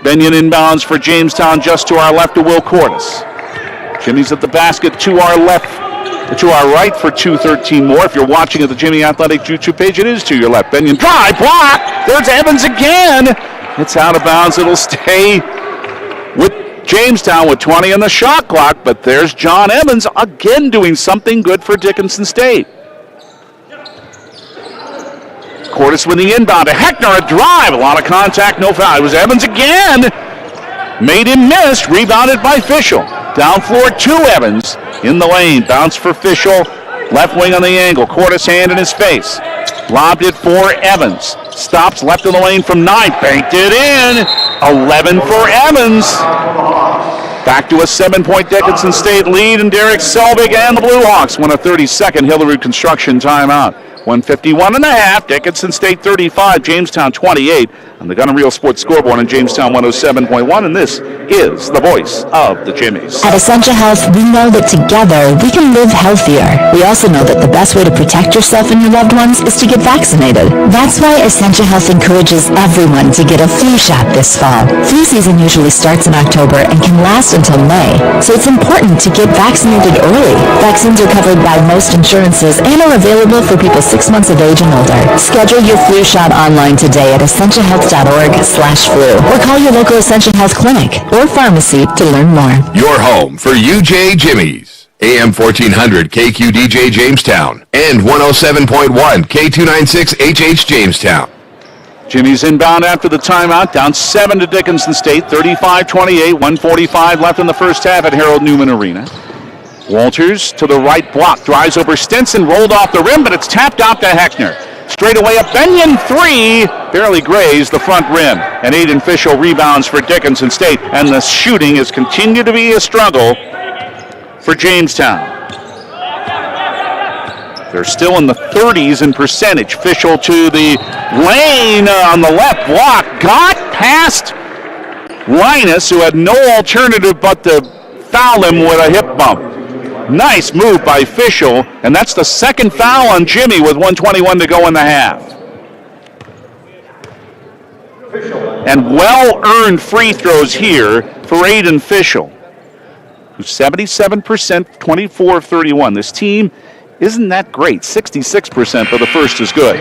Benyon inbounds for Jamestown just to our left to Will Cordes. Jimmie's at the basket to our left, to our right for 2:13 more. If you're watching at the Jimmie Athletic YouTube page, it is to your left. Benyon drive, block. There's Evans again. It's out of bounds. It'll stay with Jamestown with 20 on the shot clock, but there's John Evans again doing something good for Dickinson State. Cordes with the inbound to Heckner, a drive, a lot of contact, no foul. It was Evans again. Made him miss, rebounded by Fischel. Down floor to Evans, in the lane, bounce for Fischel, left wing on the angle. Cordes hand in his face. Lobbed it for Evans. Stops left of the lane from 9, banked it in. 11 for Evans. Back to a 7-point Dickinson State lead, and Derek Selvig and the Blue Hawks won a 30-second Hillary Construction timeout. 151.5, Dickinson State 35, Jamestown 28 on the Gun and Reel Sports Scoreboard on Jamestown 107.1, and this is the voice of the Jimmies. At Essentia Health, we know that together we can live healthier. We also know that the best way to protect yourself and your loved ones is to get vaccinated. That's why Essentia Health encourages everyone to get a flu shot this fall. Flu season usually starts in October and can last until May, so it's important to get vaccinated early. Vaccines are covered by most insurances and are available for people 6 months of age and older. Schedule your flu shot online today at essentiahealth.org/flu or call your local Essentia Health clinic or pharmacy to learn more. Your home for UJ Jimmie's. AM 1400 KQDJ Jamestown and 107.1 K296 HH Jamestown. Jimmie's inbound after the timeout, down 7 to Dickinson State, 35-28, 1:45 left in the first half at Harold Newman Arena. Walters to the right block, drives over Stinson, rolled off the rim, but it's tapped out to Heckner. Straight away up, Benyon 3, barely grazed the front rim. And Aiden Fischel rebounds for Dickinson State, and the shooting has continued to be a struggle for Jamestown. They're still in the 30s in percentage. Fischel to the lane on the left block, got past Linus, who had no alternative but to foul him with a hip bump. Nice move by Fischel, and that's the second foul on Jimmie with 1:21 to go in the half. And well-earned free throws here for Aiden Fischel, who's 77%, 24 of 31. This team isn't that great. 66%, but the first is good.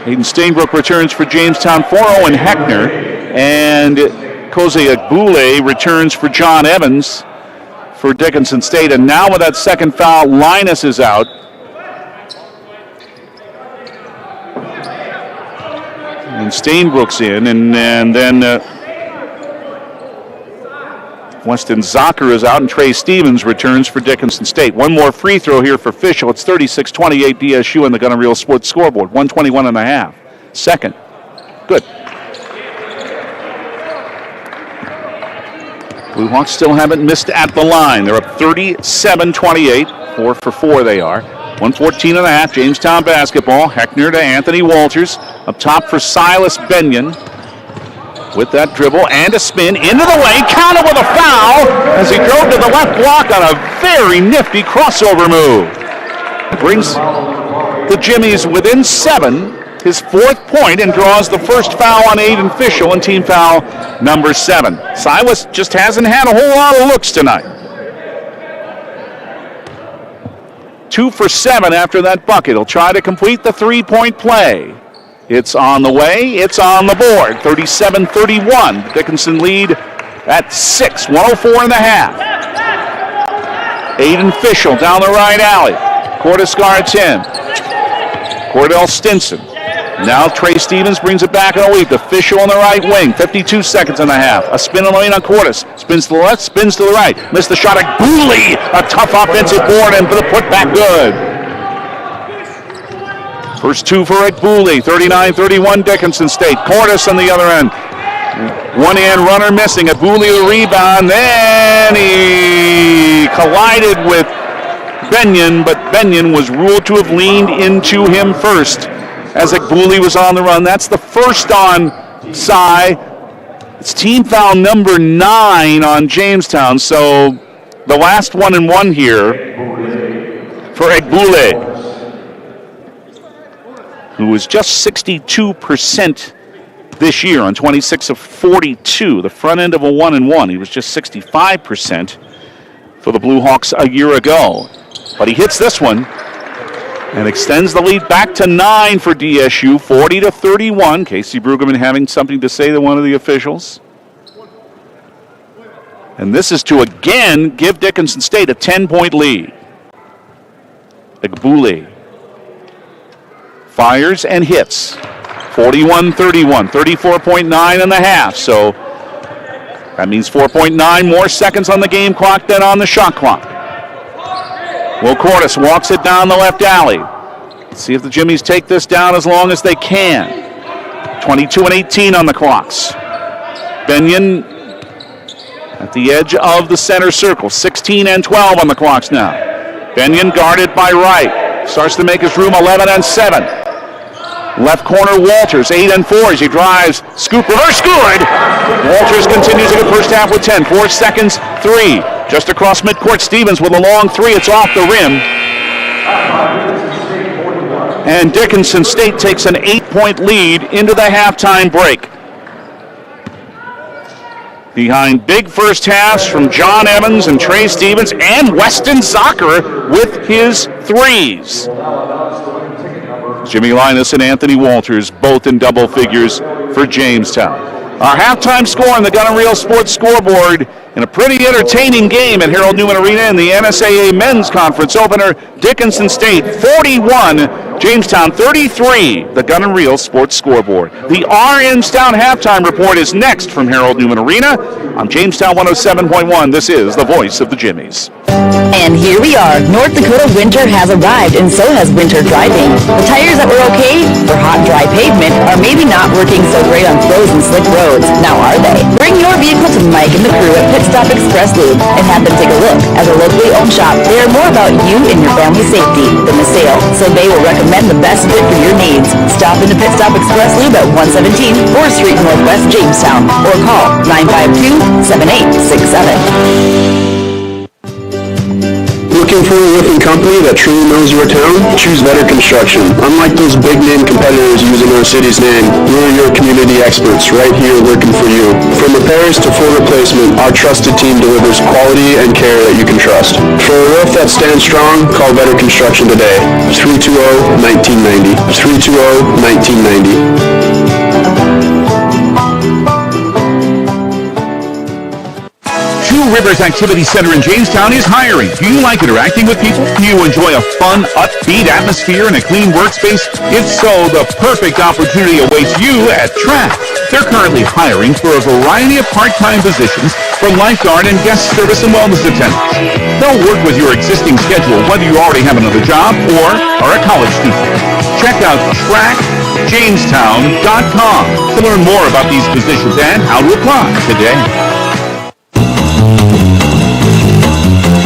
Aiden Stainbrook returns for Jamestown for Owen Heckner, and Koze Agbule returns for John Evans for Dickinson State. And now with that second foul, Linus is out. And Stainbrook's in, and then Weston Zocker is out, and Trey Stevens returns for Dickinson State. One more free throw here for Fischel. It's 36-28 DSU on the Gun and Reel Sports Scoreboard. 1:21 and a half. Second. Good. Blue Hawks still haven't missed at the line. They're up 37-28. 4 for 4 they are. 114 and a half, Jamestown basketball. Heckner to Anthony Walters. Up top for Silas Benyon. With that dribble and a spin into the lane, counted with a foul as he drove to the left block on a very nifty crossover move. Brings the Jimmies within 7, his 4th point, and draws the first foul on Aiden Fischel and team foul number 7. Silas just hasn't had a whole lot of looks tonight. 2 for 7 after that bucket. He'll try to complete the 3-point play. It's on the way. It's on the board. 37-31. Dickinson lead at 6. 104 and a half. Aiden Fischel down the right alley. Cordes guards him. Cordell Stinson. Now Trey Stevens brings it back in a leap to Fischel on the right wing. 52 seconds and a half. A spin on the lane on Cordes. Spins to the left, spins to the right. Missed the shot at Booley. A tough offensive board and for the putback good. First 2 for Rick Booley. 39-31 Dickinson State. Cordes on the other end. One-hand runner missing. At Booley the rebound. Then he collided with Benyon, but Benyon was ruled to have leaned into him first as Booley was on the run. That's the first on Cy. It's team foul number 9 on Jamestown. So the last 1-and-1 here for Booley, who was just 62% this year on 26 of 42, the front end of a 1-and-1. He was just 65% for the Blue Hawks a year ago. But he hits this one and extends the lead back to 9 for DSU, 40-31. Casey Brueggemann having something to say to one of the officials. And this is to again give Dickinson State a 10-point lead. Booley fires and hits. 41-31, 34.9 and a half. So that means 4.9 more seconds on the game clock than on the shot clock. Will Cordes walks it down the left alley. Let's see if the Jimmies take this down as long as they can. 22-18 on the clocks. Benyon at the edge of the center circle. 16-12 on the clocks now. Benyon guarded by Wright. Starts to make his room 11-7. Left corner Walters, 8-4 as he drives. Scoop, reverse, good! Walters continues in the first half with 10. 4 seconds, 3. Just across midcourt, Stevens with a long 3. It's off the rim. And Dickinson State takes an 8-point lead into the halftime break. Behind big first halves from John Evans and Trey Stevens and Weston Zocker with his threes. Jimmie Linus and Anthony Walters, both in double figures for Jamestown. Our halftime score on the Gun and Reel Sports scoreboard in a pretty entertaining game at Harold Newman Arena in the NSAA Men's Conference opener. Dickinson State 41, Jamestown 33, the Gun and Reel Sports scoreboard. The RNstown halftime report is next from Harold Newman Arena on Jamestown 107.1. This is the voice of the Jimmies. And here we are. North Dakota winter has arrived, and so has winter driving. The tires that were okay for hot, dry pavement are maybe not working so great on frozen, slick roads. Now are they? Bring your vehicle to Mike and the crew at Pit Stop Express Lube and have them take a look. As a locally owned shop, they are more about you and your family safety than the sale, so they will recommend the best fit for your needs. Stop into Pit Stop Express Lube at 117 4th Street Northwest, Jamestown, or call 952-7867. Looking for a roofing company that truly knows your town? Choose Better Construction. Unlike those big-name competitors using our city's name, we're your community experts right here working for you. From repairs to full replacement, our trusted team delivers quality and care that you can trust. For a roof that stands strong, call Better Construction today. 320-1990. 320-1990. Rivers Activity Center in Jamestown is hiring. Do you like interacting with people? Do you enjoy a fun, upbeat atmosphere and a clean workspace? If so, the perfect opportunity awaits you at TRAC. They're currently hiring for a variety of part-time positions for lifeguard and guest service and wellness attendants. They'll work with your existing schedule whether you already have another job or are a college student. Check out TRACJamestown.com to learn more about these positions and how to apply today.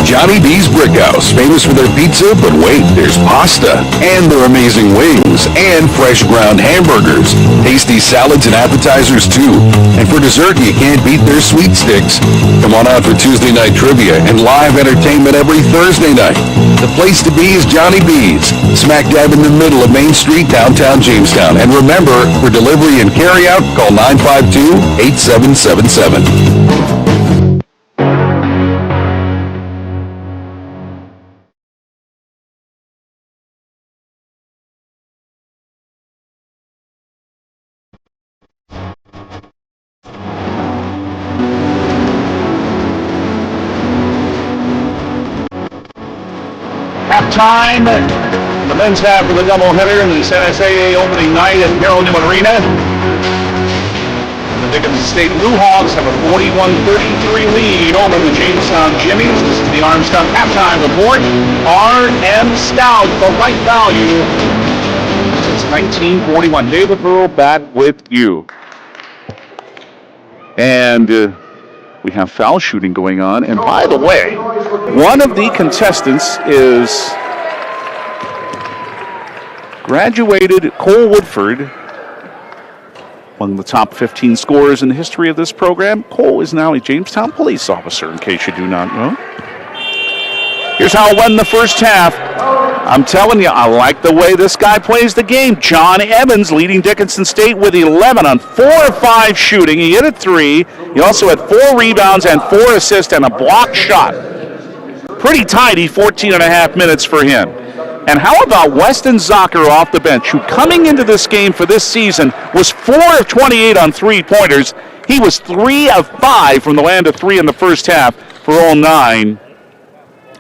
Johnny B's Brick House, famous for their pizza, but wait, there's pasta, and their amazing wings, and fresh ground hamburgers, tasty salads and appetizers too. And for dessert, you can't beat their sweet sticks. Come on out for Tuesday night trivia and live entertainment every Thursday night. The place to be is Johnny B's, smack dab in the middle of Main Street, downtown Jamestown. And remember, for delivery and carryout, call 952-8777. Halftime, the men's half of the doubleheader in the NSAA opening night at Carroll Newman Arena. The Dickinson State Blue Hawks have a 41-33 lead over the Jamestown Jimmies. This is the Armstrong halftime report. R.M. Stout, the right value since 1941. David Burrow back with you. And we have foul shooting going on. And by the way, one of the contestants is graduated Cole Woodford, one of the top 15 scorers in the history of this program. Cole is now a Jamestown police officer, in case you do not know. Here's how it went in the first half. I'm telling you, I like the way this guy plays the game. John Evans leading Dickinson State with 11 on 4 of 5 shooting. He hit a 3. He also had 4 rebounds and 4 assists and a blocked shot. Pretty tidy 14 and a half minutes for him. And how about Weston Zocker off the bench, who coming into this game for this season was 4 of 28 on three-pointers. He was 3 of 5 from the land of 3 in the first half for all 9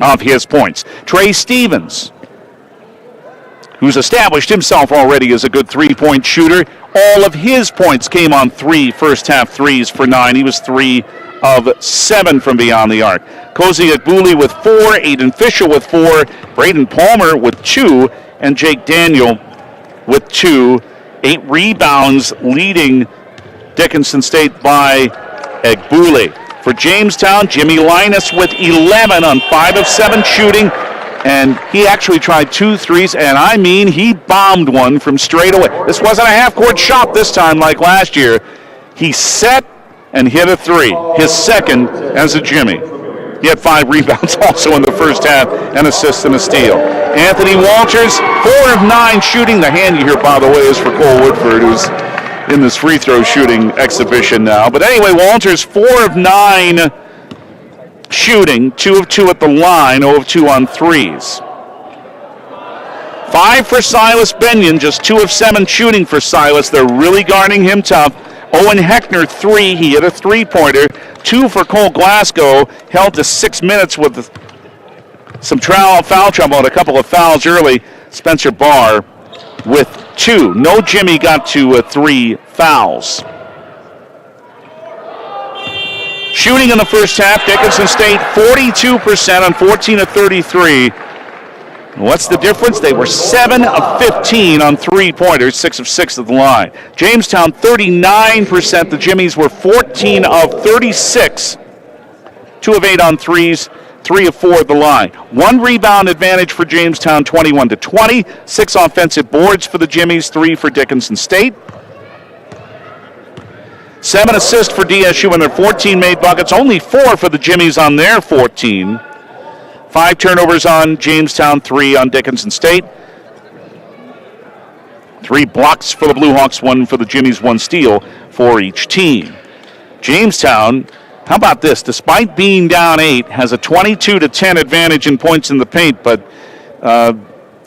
of his points. Trey Stevens, who's established himself already as a good three-point shooter. All of his points came on 3 first-half threes for 9. He was 3 of 7 from beyond the arc. Cozy Akbuli with 4, Aiden Fisher with 4, Braden Palmer with 2, and Jake Daniel with 2. 8 rebounds leading Dickinson State by Akbuli. For Jamestown, Jimmie Linus with 11 on 5 of 7 shooting. And he actually tried 2 threes, and I mean he bombed one from straight away. This wasn't a half-court shot this time like last year. He set and hit a 3, his second as a Jimmie. He had 5 rebounds also in the first half, an assist and a steal. Anthony Walters, 4 of 9 shooting. The handy here, by the way, is for Cole Woodford, who's in this free throw shooting exhibition now. But anyway, Walters, 4 of 9 shooting, 2 of 2 at the line, 0 of 2 on threes. 5 for Silas Benyon, just 2 of 7 shooting for Silas. They're really guarding him tough. Owen Heckner, 3. He hit a three-pointer. 2 for Cole Glasgow, held to 6 minutes with some foul trouble and a couple of fouls early. Spencer Barr with 2. No Jimmie got to 3 fouls. Shooting in the first half, Dickinson State 42% on 14 of 33. What's the difference? They were 7 of 15 on three-pointers, 6 of 6 at the line. Jamestown 39%. The Jimmies were 14 of 36. 2 of 8 on threes, 3 of 4 at the line. 1 rebound advantage for Jamestown, 21-20. 6 offensive boards for the Jimmies, 3 for Dickinson State. 7 assists for DSU and their 14 made buckets. Only 4 for the Jimmies on their 14. 5 turnovers on Jamestown, 3 on Dickinson State. 3 blocks for the Blue Hawks, 1 for the Jimmies, 1 steal for each team. Jamestown, how about this? Despite being down 8, has a 22-10 advantage in points in the paint, but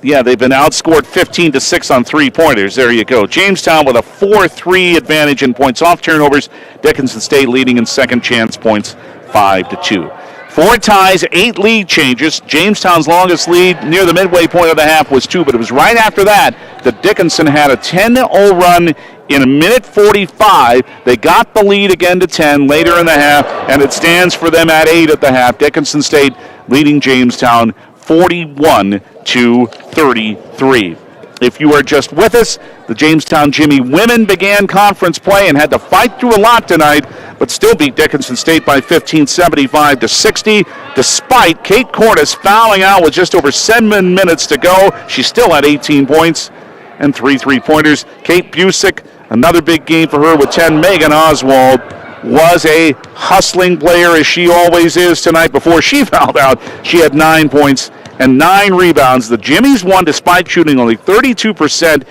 they've been outscored 15-6 on three-pointers. There you go. Jamestown with a 4-3 advantage in points off turnovers. Dickinson State leading in second chance points, 5-2. 4 ties, 8 lead changes. Jamestown's longest lead near the midway point of the half was 2, but it was right after that that Dickinson had a 10-0 run in a minute 45. They got the lead again to 10 later in the half, and it stands for them at 8 at the half. Dickinson State leading Jamestown 41-33. If you are just with us, the Jamestown Jimmie women began conference play and had to fight through a lot tonight, but still beat Dickinson State by 15, 75-60. despite Kate Cordes fouling out with just over 7 minutes to go. She still had 18 points and 3 3-pointers. Kate Busick, another big game for her with 10. Megan Oswald was a hustling player, as she always is tonight. Before she fouled out, she had 9 points and 9 rebounds. The Jimmies won despite shooting only 32%,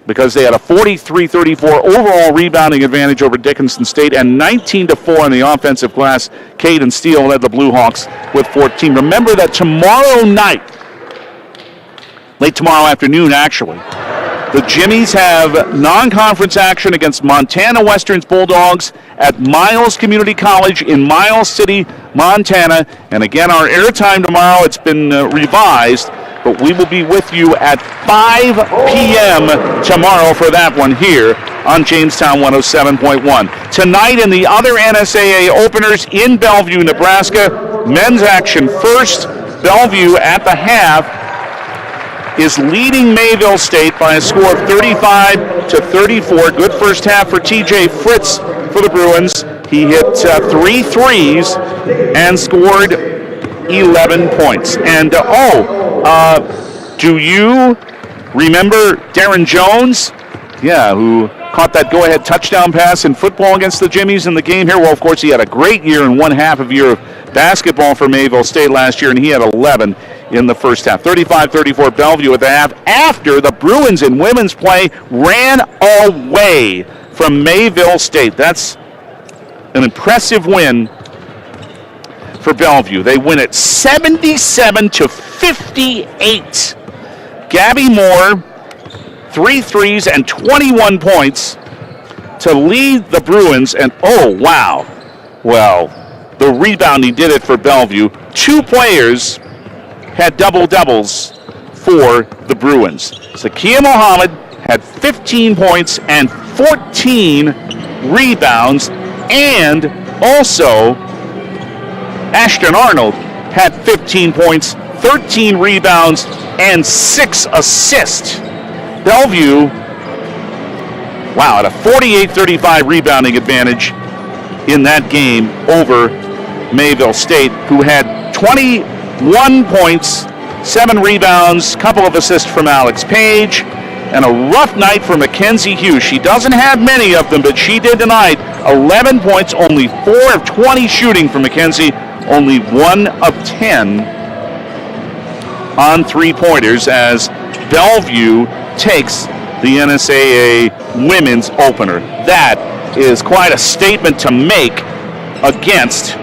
because they had a 43-34 overall rebounding advantage over Dickinson State and 19-4 in the offensive glass. Caden Steele led the Blue Hawks with 14. Remember that tomorrow night, late tomorrow afternoon actually, the Jimmies have non-conference action against Montana Western's Bulldogs at Miles Community College in Miles City, Montana. And again, our airtime tomorrow, it's been revised, but we will be with you at 5 p.m. tomorrow for that one here on Jamestown 107.1. Tonight in the other NSAA openers in Bellevue, Nebraska, men's action first. Bellevue at the half is leading Mayville State by a score of 35-34. Good first half for TJ Fritz for the Bruins. He hit 3 threes and scored 11 points. And, do you remember Darren Jones? Yeah, who caught that go-ahead touchdown pass in football against the Jimmies in the game here. Well, of course, he had a great year and one half of year of basketball for Mayville State last year, and he had 11 in the first half. 35-34 Bellevue at the half, after the Bruins in women's play ran away from Mayville State. That's an impressive win for Bellevue. They win it 77-58. Gabby Moore, 3 threes and 21 points to lead the Bruins. And oh, wow. Well, the rebounding did it for Bellevue. 2 players had double-doubles for the Bruins. Zakiya Mohammed had 15 points and 14 rebounds, and also Ashton Arnold had 15 points, 13 rebounds, and 6 assists. Bellevue, wow, at a 48-35 rebounding advantage in that game over Mayville State, who had 21 points, 7 rebounds, couple of assists from Alex Page, and a rough night for Mackenzie Hughes. She doesn't have many of them, but she did tonight. 11 points, only 4 of 20 shooting for Mackenzie, only 1 of 10 on 3-pointers, as Bellevue takes the NSAA women's opener. That is quite a statement to make against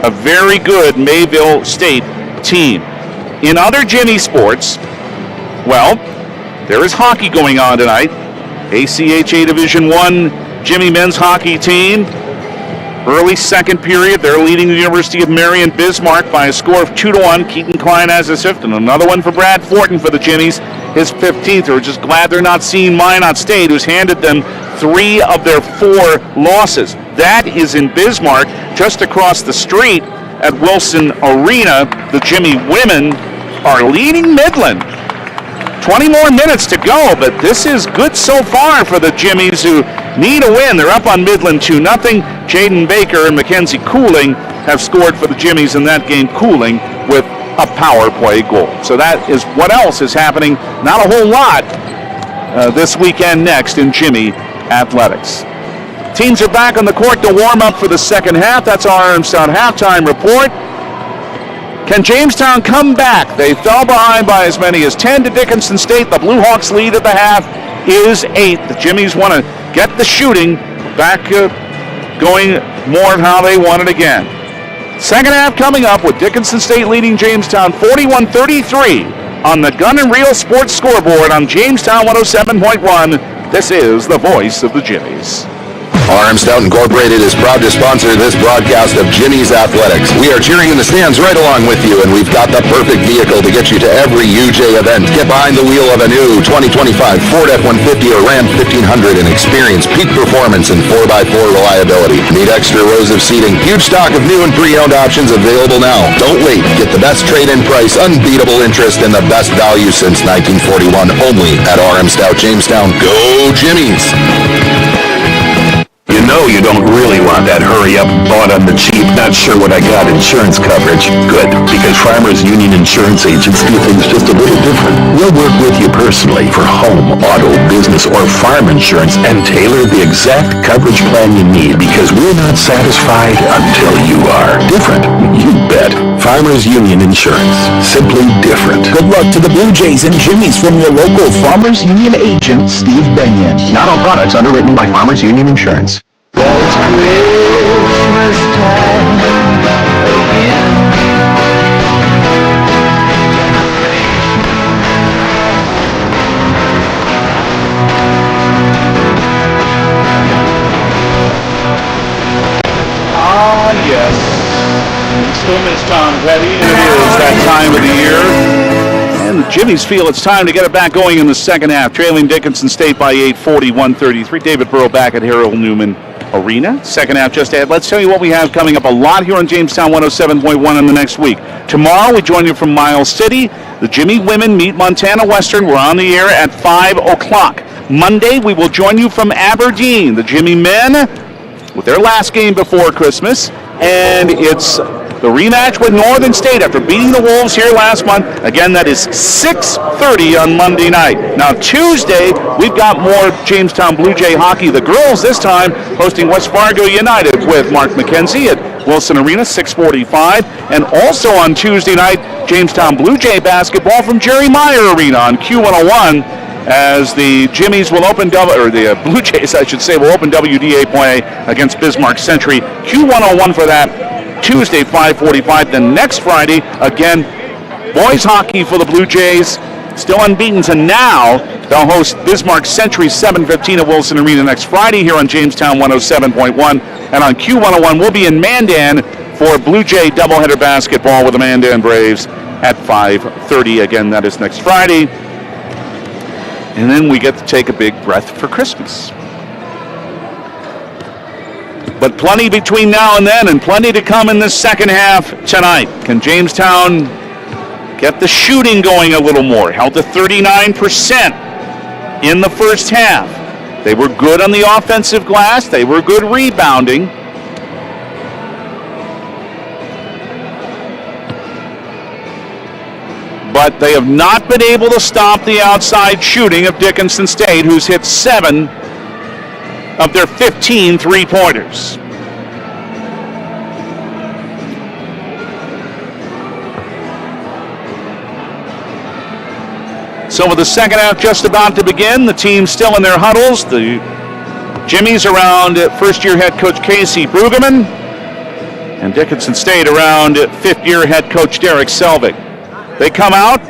a very good Mayville State team. In other Jimmie sports, well, there is hockey going on tonight. ACHA Division I Jimmie men's hockey team. Early second period, they're leading the University of Marion Bismarck by a score of 2-1. Keaton Klein has a assist, and another one for Brad Fortin for the Jimmies, his 15th. We're just glad they're not seeing Minot State, who's handed them 3 of their 4 losses. That is in Bismarck, just across the street at Wilson Arena. The Jimmie women are leading Midland. 20 more minutes to go, but this is good so far for the Jimmies, who need a win. They're up on Midland 2-0. Jaden Baker and Mackenzie Cooling have scored for the Jimmies in that game, Cooling with a power play goal. So that is what else is happening. Not a whole lot this weekend next in Jimmie athletics. Teams are back on the court to warm up for the second half. That's our Armstown halftime report. Can Jamestown come back? They fell behind by as many as 10 to Dickinson State. The Blue Hawks lead at the half is 8. The Jimmies want to get the shooting back going more of how they want it again. Second half coming up with Dickinson State leading Jamestown 41-33 on the Gun and Reel Sports Scoreboard on Jamestown 107.1. This is the voice of the Jimmies. RM Stout Incorporated is proud to sponsor this broadcast of Jimmie's Athletics. We are cheering in the stands right along with you, and we've got the perfect vehicle to get you to every UJ event. Get behind the wheel of a new 2025 Ford F-150 or Ram 1500 and experience peak performance and 4x4 reliability. Need extra rows of seating? Huge stock of new and pre-owned options available now. Don't wait. Get the best trade-in price, unbeatable interest, and the best value since 1941 only at RM Stout Jamestown. Go Jimmies! know you don't really want that hurry-up, bought on the cheap, not sure what I got insurance coverage. Good, because Farmers Union Insurance agents do things just a little different. We'll work with you personally for home, auto, business, or farm insurance and tailor the exact coverage plan you need because we're not satisfied until you are. Different, you bet. Farmers Union Insurance. Simply different. Good luck to the Blue Jays and Jimmie's from your local Farmers Union agent, Steve Benyon. Not all products underwritten by Farmers Union Insurance. It's Christmas time again. Yes. Still miss Tom Petty. It is that time of the year. And the Jimmies feel it's time to get it back going in the second half. Trailing Dickinson State by 8, 41-33. David Burrow back at Harold Newman Arena. Second half just ahead. Let's tell you what we have coming up a lot here on Jamestown 107.1 in the next week. Tomorrow we join you from Miles City. The Jimmie women meet Montana Western. We're on the air at 5 o'clock. Monday we will join you from Aberdeen. The Jimmie men with their last game before Christmas. And it's the rematch with Northern State after beating the Wolves here last month. Again, that is 6:30 on Monday night. Now, Tuesday, we've got more Jamestown Blue Jay hockey. The girls this time hosting West Fargo United with Mark McKenzie at Wilson Arena, 6:45. And also on Tuesday night, Jamestown Blue Jay basketball from Jerry Meyer Arena on Q101. As the Jimmies will open, or the Blue Jays, I should say, will open WDA play against Bismarck Century. Q101 for that Tuesday, 5:45. Then next Friday, again, boys hockey for the Blue Jays, still unbeaten to now. They'll host Bismarck Century 7:15 at Wilson Arena next Friday here on Jamestown 107.1. And on Q101, we'll be in Mandan for Blue Jay doubleheader basketball with the Mandan Braves at 5:30. Again, that is next Friday. And then we get to take a big breath for Christmas. But plenty between now and then, and plenty to come in the second half tonight. Can Jamestown get the shooting going a little more? Held to 39% in the first half. They were good on the offensive glass. They were good rebounding. But they have not been able to stop the outside shooting of Dickinson State, who's hit 7 of their 15 three-pointers. So with the second half just about to begin, the team still in their huddles. The Jimmies around first-year head coach Casey Brueggemann, and Dickinson State around fifth-year head coach Derek Selvig. They come out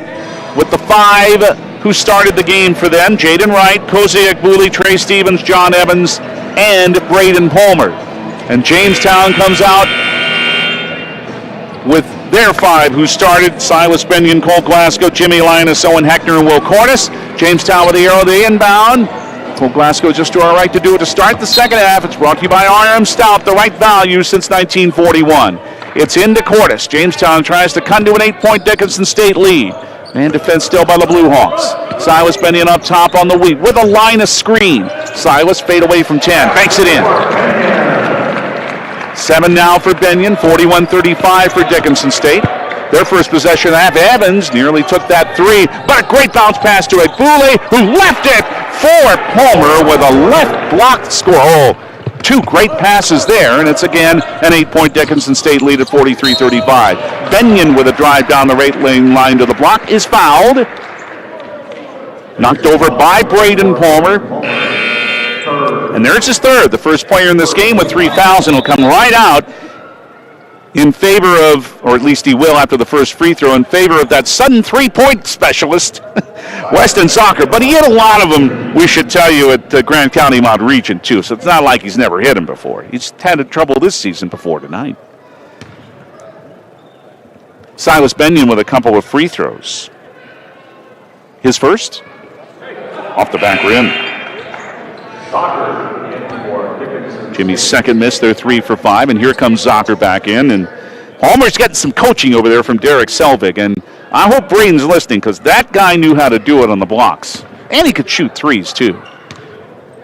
with the 5 who started the game for them: Jaden Wright, Koziak Booley, Trey Stevens, John Evans, and Braden Palmer. And Jamestown comes out with their 5 who started: Silas Benyon, Cole Glasgow, Jimmie Linus, Owen Heckner, and Will Cordes. Jamestown with the arrow, the inbound. Cole Glasgow just to our right to do it to start the second half. It's brought to you by R.M. Stout, the right value since 1941. It's into Cordes. Jamestown tries to cut to an 8-point Dickinson State lead. Man defense still by the Blue Hawks. Silas Benyon up top on the wing with a line of screen. Silas fade away from 10. Banks it in. 7 now for Benyon. 41-35 for Dickinson State. Their first possession of the half. Evans nearly took that 3, but a great bounce pass to Booley, who left it for Palmer with a left blocked score. Oh, 2 great passes there, and it's again an 8-point Dickinson State lead at 43-35. Benyon with a drive down the right lane line to the block is fouled. Knocked over by Braden Palmer. And there's his third. The first player in this game with 3 fouls, and he'll come right out in favor of, or at least he will after the first free throw, in favor of that sudden 3-point specialist, Weston Soccer. But he hit a lot of them, we should tell you, at Grand County Mount Region, too. So it's not like he's never hit him before. He's had trouble this season before tonight. Silas Benyon with a couple of free throws. His first? Off the back rim. Jimmie's second miss, they're 3 for 5, and here comes Zocker back in, and Palmer's getting some coaching over there from Derek Selvig, and I hope Braden's listening, because that guy knew how to do it on the blocks, and he could shoot threes, too.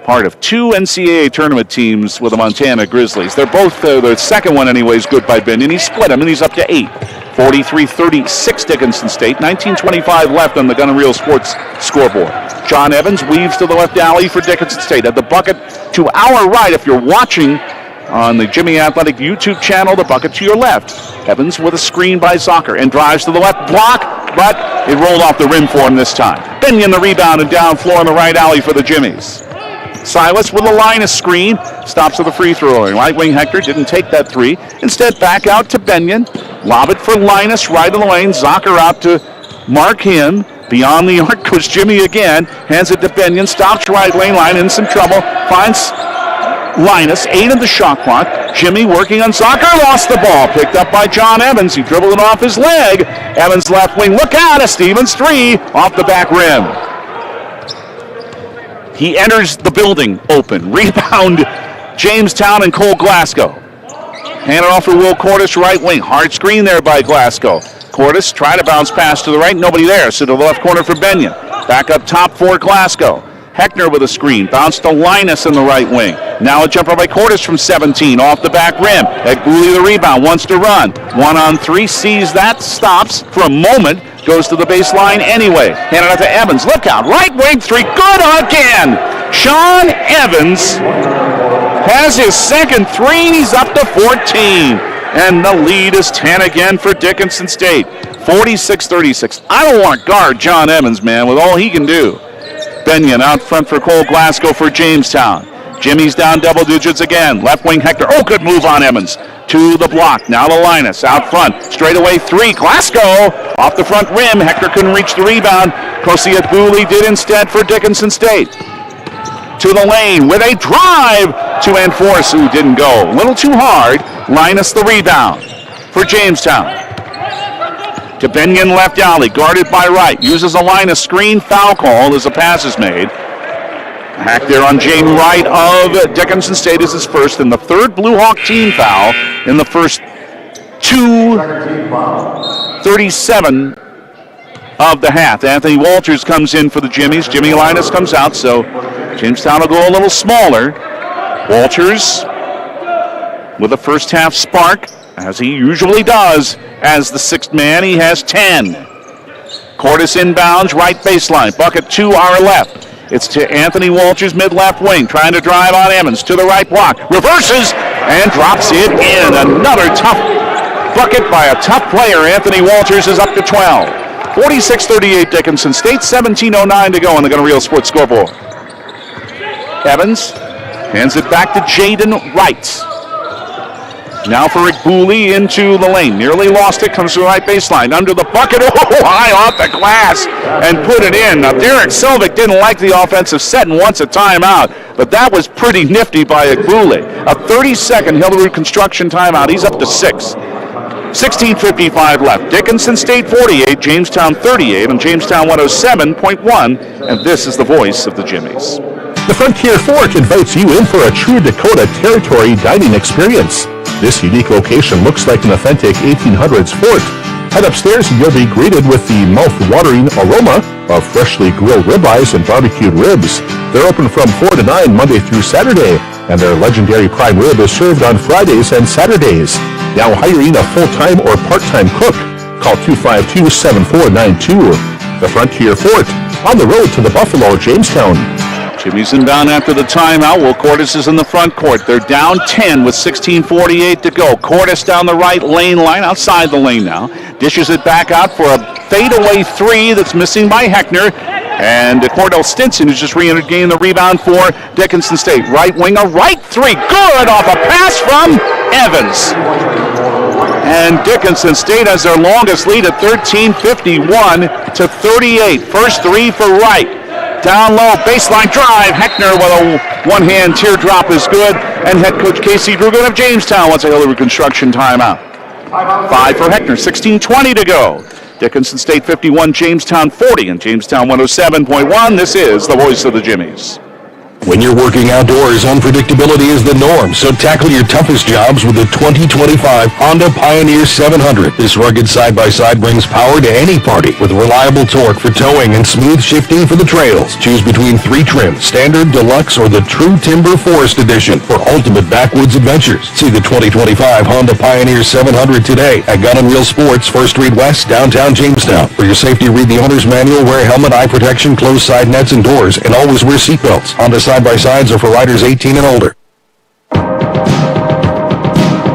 part of 2 NCAA tournament teams with the Montana Grizzlies. They're both, the second one anyway is good by Binion. He split them, and he's up to 8. 43-36 Dickinson State. 19:25 left on the Gun and Reel Sports scoreboard. John Evans weaves to the left alley for Dickinson State. At the bucket to our right, if you're watching on the Jimmie Athletic YouTube channel, the bucket to your left. Evans with a screen by Zocker and drives to the left block, but it rolled off the rim for him this time. Binion the rebound and down floor in the right alley for the Jimmies. Silas with a Linus screen, stops at the free throw line. Right wing Hector didn't take that three. Instead, back out to Binion. Lob it for Linus right in the lane. Zocker out to mark him. Beyond the arc goes Jimmie again. Hands it to Binion. Stops right lane line, in some trouble. Finds Linus, 8 in the shot clock. Jimmie working on Zocker, lost the ball. Picked up by John Evans. He dribbled it off his leg. Evans left wing. Look out, a Stevens three off the back rim. He enters the building open. Rebound, Jamestown and Cole Glasgow. Hand it off for Will Cordes, right wing. Hard screen there by Glasgow. Cordes tried to bounce pass to the right. Nobody there. So to the left corner for Binion. Back up top for Glasgow. Heckner with a screen. Bounce to Linus in the right wing. Now a jumper by Cordes from 17. Off the back rim. Egbuli the rebound. Wants to run. 1-on-3. Sees that. Stops for a moment. Goes to the baseline anyway. Hand it out to Evans. Look out. Right wing three. Good again. Sean Evans has his second three. He's up to 14. And the lead is 10 again for Dickinson State. 46-36. I don't want to guard John Evans, man, with all he can do. Binion out front for Cole Glasgow for Jamestown. Jimmie's down double digits again. Left wing Hector. Oh, good move on Evans. To the block. Now to Linus. Out front. Straight away three. Glasgow off the front rim. Hector couldn't reach the rebound. Kosi Egbuli did instead for Dickinson State. To the lane with a drive to enforce, who didn't go. A little too hard. Linus the rebound for Jamestown. To Binion left alley. Guarded by Wright. Uses a Linus screen. Foul call as a pass is made. Hack there on James Wright of Dickinson State is his first and the third Blue Hawk team foul in the first 2:37 of the half. Anthony Walters comes in for the Jimmies. Jimmie Linus comes out, so Jamestown will go a little smaller. Walters with a first half spark, as he usually does. As the sixth man, he has 10. Cordes inbounds, right baseline. Bucket to our left. It's to Anthony Walters, mid-left wing, trying to drive on Evans to the right block. Reverses and drops it in. Another tough bucket by a tough player. Anthony Walters is up to 12. 46-38 Dickinson State, 17:09 to go on the Gun and Reel Sports scoreboard. Evans hands it back to Jaden Wright. Now for Egbuli into the lane. Nearly lost it. Comes to the right baseline. Under the bucket. Oh, high off the glass. And put it in. Now, Derek Selvig didn't like the offensive set and wants a timeout. But that was pretty nifty by Egbuli. A 30-second Hillerud Construction timeout. He's up to 6. 16:55 left. Dickinson State 48. Jamestown 38. On Jamestown 107.1. And this is the voice of the Jimmies. The Frontier Fort invites you in for a true Dakota Territory dining experience. This unique location looks like an authentic 1800s fort. Head upstairs and you'll be greeted with the mouth-watering aroma of freshly grilled ribeyes and barbecued ribs. They're open from 4 to 9 Monday through Saturday, and their legendary prime rib is served on Fridays and Saturdays. Now hiring a full-time or part-time cook. Call 252-7492. The Frontier Fort, on the road to the Buffalo, Jamestown. Jimmie's inbound after the timeout. Will Cordes is in the front court. They're down 10 with 16:48 to go. Cordes down the right lane line, outside the lane now. Dishes it back out for a fadeaway three that's missing by Heckner. And Cordell Stinson, who's just re-entered, gained the rebound for Dickinson State. Right wing, a right three. Good off a pass from Evans. And Dickinson State has their longest lead at 13:51 to 38. First three for Wright. Down low, baseline drive. Heckner with a one-hand teardrop is good. And head coach Casey Drugan of Jamestown wants a Hillerud Construction timeout. 5 for Heckner, 16:20 to go. Dickinson State 51, Jamestown 40, and Jamestown 107.1. This is the voice of the Jimmies. When you're working outdoors, unpredictability is the norm, so tackle your toughest jobs with the 2025 Honda Pioneer 700. This rugged side-by-side brings power to any party with reliable torque for towing and smooth shifting for the trails. Choose between 3 trims, Standard, Deluxe, or the True Timber Forest Edition for ultimate backwoods adventures. See the 2025 Honda Pioneer 700 today at Gun & Wheel Sports, 1st Street West, downtown Jamestown. For your safety, read the owner's manual, wear helmet, eye protection, close side nets and doors, and always wear seatbelts. Honda side-by-sides are for riders 18 and older.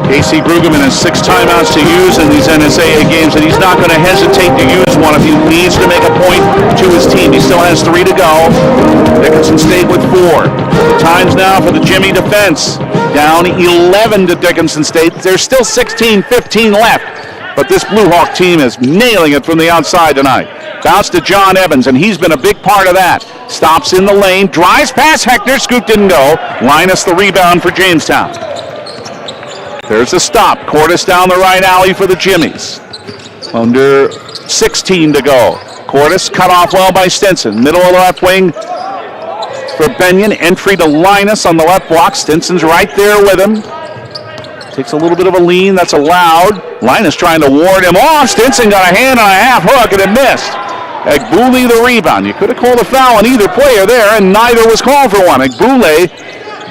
Casey Brueggemann has 6 timeouts to use in these NSAA games, and he's not going to hesitate to use one if he needs to make a point to his team. He still has 3 to go. Dickinson State with 4. Times now for the Jimmie defense. Down 11 to Dickinson State. There's still 16-15 left, but this Blue Hawk team is nailing it from the outside tonight. Bounce to John Evans, and he's been a big part of that. Stops in the lane, drives past Heckner, scoop didn't go. Linus the rebound for Jamestown. There's a stop. Cordes down the right alley for the Jimmies. Under 16 to go. Cordes cut off well by Stinson. Middle of the left wing for Benyon. Entry to Linus on the left block. Stinson's right there with him. Takes a little bit of a lean. That's allowed. Linus trying to ward him off. Stinson got a hand on a half hook and it missed. Egbule the rebound. You could have called a foul on either player there, and neither was called for one. Egbule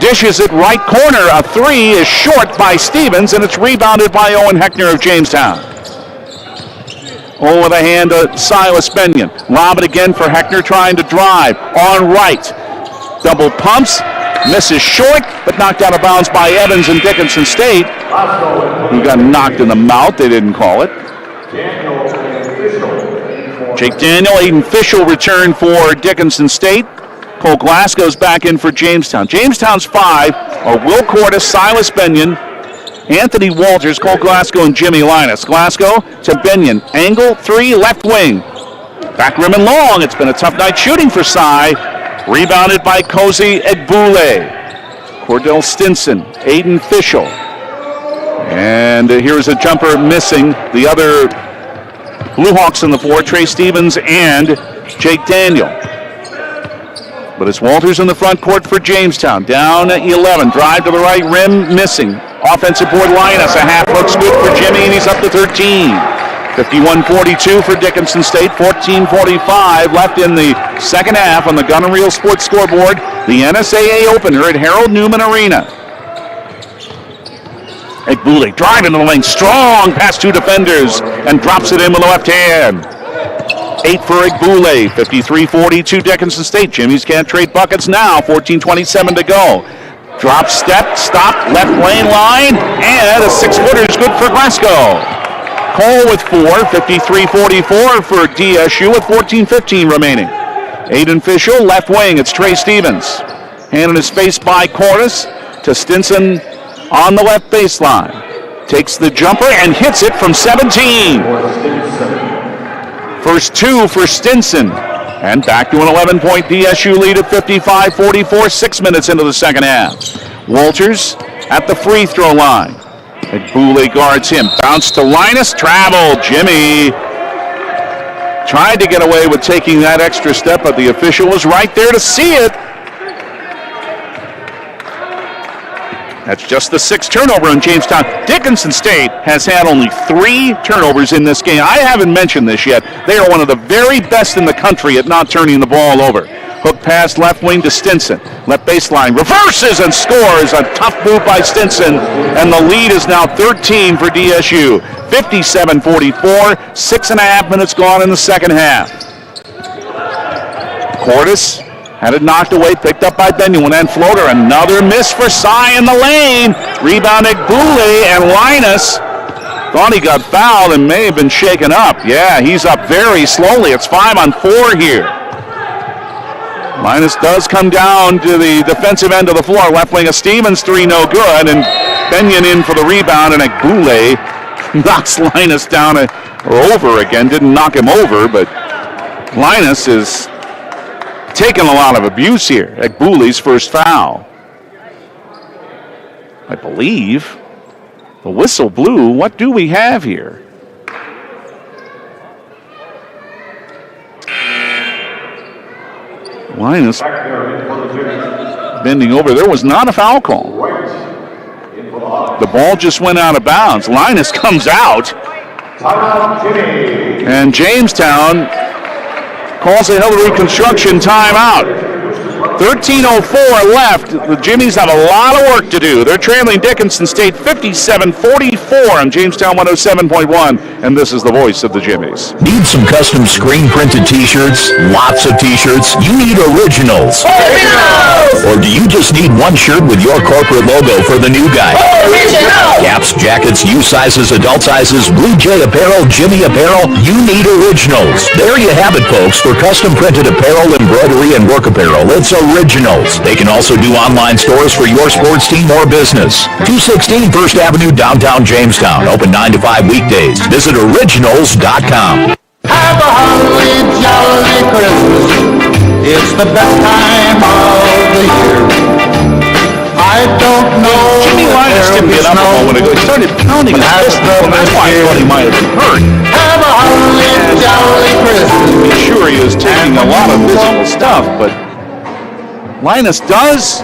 dishes it right corner. A 3 is short by Stevens, and it's rebounded by Owen Heckner of Jamestown. Over the hand to Silas Benyon. Lob it again for Heckner trying to drive. On right. Double pumps. Misses short, but knocked out of bounds by Evans and Dickinson State, who got knocked in the mouth. They didn't call it. Jake Daniel, Aiden Fischel return for Dickinson State. Cole Glasgow's back in for Jamestown. Jamestown's 5 are Will Cordes, Silas Benyon, Anthony Walters, Cole Glasgow, and Jimmie Linus. Glasgow to Benyon. Angle 3, left wing. Back rim and long. It's been a tough night shooting for Cy. Rebounded by Cozy Egbule. Cordell Stinson, Aiden Fischel. And here's a jumper missing. The other Blue Hawks in the 4, Trey Stevens and Jake Daniel. But it's Walters in the front court for Jamestown. Down at 11. Drive to the right rim, missing. Offensive board Linus. A half hook's good for Jimmie, and he's up to 13. 51-42 for Dickinson State. 14:45 left in the second half on the Gun & Reel Sports scoreboard. The NSAA opener at Harold Newman Arena. Egbule driving to the lane. Strong past 2 defenders and drops it in with the left hand. 8 for Egbule. 53-42 Dickinson State. Jimmies can't trade buckets now. 14:27 to go. Drop step, stop, left lane line, and a 6-footer is good for Glasgow. Cole with 4, 53-44 for DSU with 14:15 remaining. Aiden Fischel, left wing, it's Trey Stevens. Handed his face by Cordes to Stinson on the left baseline. Takes the jumper and hits it from 17. First 2 for Stinson. And back to an 11-point DSU lead at 55-44, 6 minutes into the second half. Walters at the free throw line. Egbule guards him. Bounce to Linus. Travel. Jimmie tried to get away with taking that extra step, but the official was right there to see it. That's just the 6th turnover in Jamestown. Dickinson State has had only 3 turnovers in this game. I haven't mentioned this yet. They are one of the very best in the country at not turning the ball over. Hook pass left wing to Stinson. Left baseline. Reverses and scores. A tough move by Stinson. And the lead is now 13 for DSU. 57-44. 6.5 minutes gone in the second half. Cordes had it knocked away, picked up by Benyon. One end floater, another miss for Cy in the lane. Rebound Egbule, and Linus thought he got fouled and may have been shaken up. Yeah, he's up very slowly. It's 5 on 4 here. Linus does come down to the defensive end of the floor. Left wing of Stevens, 3 no good, and Benyon in for the rebound, and Egbule knocks Linus down or over again. Didn't knock him over, but Linus is taking a lot of abuse here. Egbule's first foul. I believe the whistle blew. What do we have here? Linus bending over. There was not a foul call. The ball just went out of bounds. Linus comes out. And Jamestown calls a Hillary Construction timeout. 13:04 left. The Jimmies have a lot of work to do. They're trailing Dickinson State 57-44 on Jamestown 107.1, and this is the voice of the Jimmies. Need some custom screen-printed t-shirts? Lots of t-shirts? You need originals. Originals! Or do you just need one shirt with your corporate logo for the new guy? Originals! Caps, jackets, U sizes, adult sizes, Blue Jay apparel, Jimmie apparel. You need originals. There you have it, folks, for custom-printed apparel, embroidery, and work apparel. It's originals. They can also do online stores for your sports team or business. 216 First Avenue, downtown Jamestown. Open 9 to 5 weekdays. Visit originals.com. Have a holly jolly Christmas. It's the best time of the year. I don't know. Jimmie Linus didn't get up a moment ago. He started pounding his fist. That's why I thought he might have been hurt. Have a holly jolly Christmas. I'm sure he was taking a lot of physical stuff, but Linus does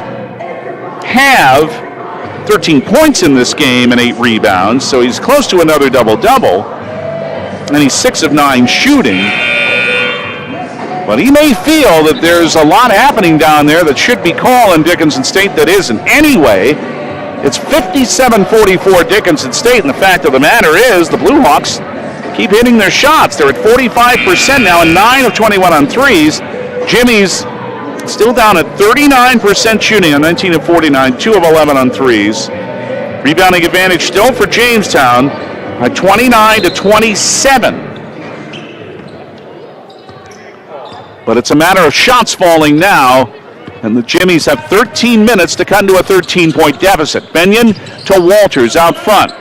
have 13 points in this game and 8 rebounds, so he's close to another double-double, and he's 6 of 9 shooting. But he may feel that there's a lot happening down there that should be called in Dickinson State that isn't. Anyway, it's 57-44 Dickinson State, and the fact of the matter is the Blue Hawks keep hitting their shots. They're at 45% now and 9 of 21 on threes. Jimmie's still down at 39% shooting on 19 of 49, 2 of 11 on threes. Rebounding advantage still for Jamestown at 29 to 27. But it's a matter of shots falling now, and the Jimmies have 13 minutes to cut into a 13-point deficit. Benyon to Walters out front.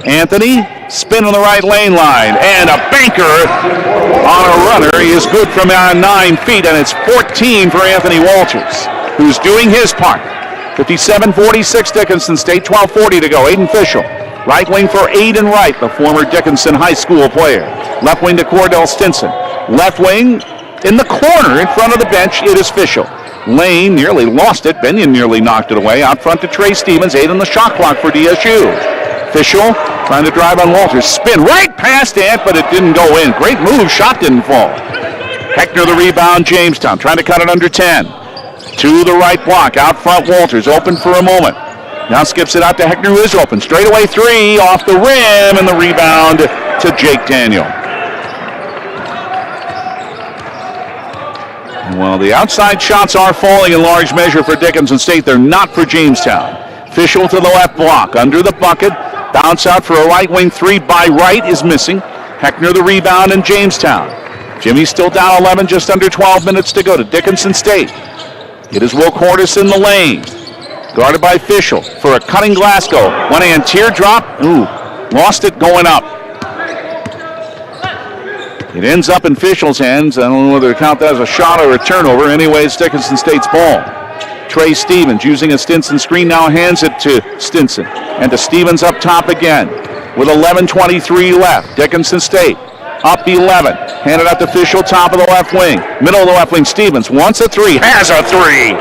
Anthony, spin on the right lane line, and a banker on a runner. He is good from 9 feet, and it's 14 for Anthony Walters, who's doing his part. 57-46 Dickinson State, 12:40 to go. Aiden Fischel, right wing for Aiden Wright, the former Dickinson High School player. Left wing to Cordell Stinson. Left wing in the corner in front of the bench, it is Fischel. Lane nearly lost it. Benyon nearly knocked it away. Out front to Trey Stevens, 8 on the shot clock for DSU. Fischel trying to drive on Walters. Spin right past Ant, but it didn't go in. Great move. Shot didn't fall. Heckner the rebound. Jamestown trying to cut it under 10. To the right block. Out front Walters. Open for a moment. Now skips it out to Heckner, who is open. Straightaway 3 off the rim, and the rebound to Jake Daniel. Well, the outside shots are falling in large measure for Dickinson State. They're not for Jamestown. Fischel to the left block. Under the bucket. Bounce out for a right wing 3 by Wright is missing. Heckner the rebound in Jamestown. Jimmie's still down 11, just under 12 minutes to go to Dickinson State. It is Will Cordes in the lane. Guarded by Fischel for a cutting Glasgow. One-hand teardrop. Ooh, lost it going up. It ends up in Fischel's hands. I don't know whether to count that as a shot or a turnover. Anyway, it's Dickinson State's ball. Trey Stevens using a Stinson screen now hands it to Stinson. And to Stevens up top again with 11:23 left. Dickinson State up 11. Handed out to Fischel, top of the left wing. Middle of the left wing, Stevens wants a 3, has a 3.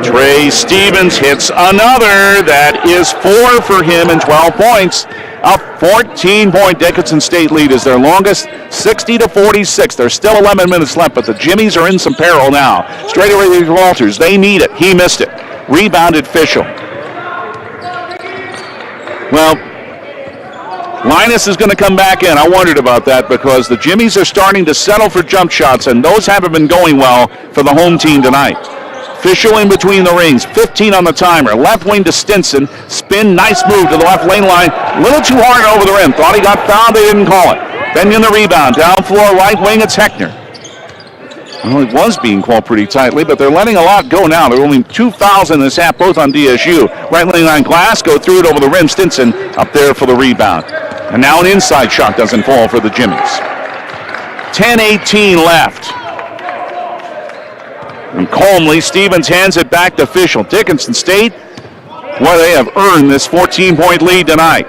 Trey Stevens hits another. That is 4 for him and 12 points. A 14-point Dickinson State lead is their longest, 60-46. There's still 11 minutes left, but the Jimmies are in some peril now. Straight away to Walters. They need it. He missed it. Rebounded Fischel. Well, Linus is going to come back in. I wondered about that because the Jimmies are starting to settle for jump shots, and those haven't been going well for the home team tonight. Fischel in between the rings, 15 on the timer. Left wing to Stinson. Spin, nice move to the left lane line. A little too hard over the rim. Thought he got fouled, they didn't call it. Benyon the rebound. Down floor, right wing, it's Heckner. Well, it was being called pretty tightly, but they're letting a lot go now. There are only 2 fouls in this half, both on DSU. Right lane line, Glasgow threw it over the rim. Stinson up there for the rebound. And now an inside shot doesn't fall for the Jimmies. 10:18 left. And calmly, Stevens hands it back to Fischel. Dickinson State, well, they have earned this 14-point lead tonight.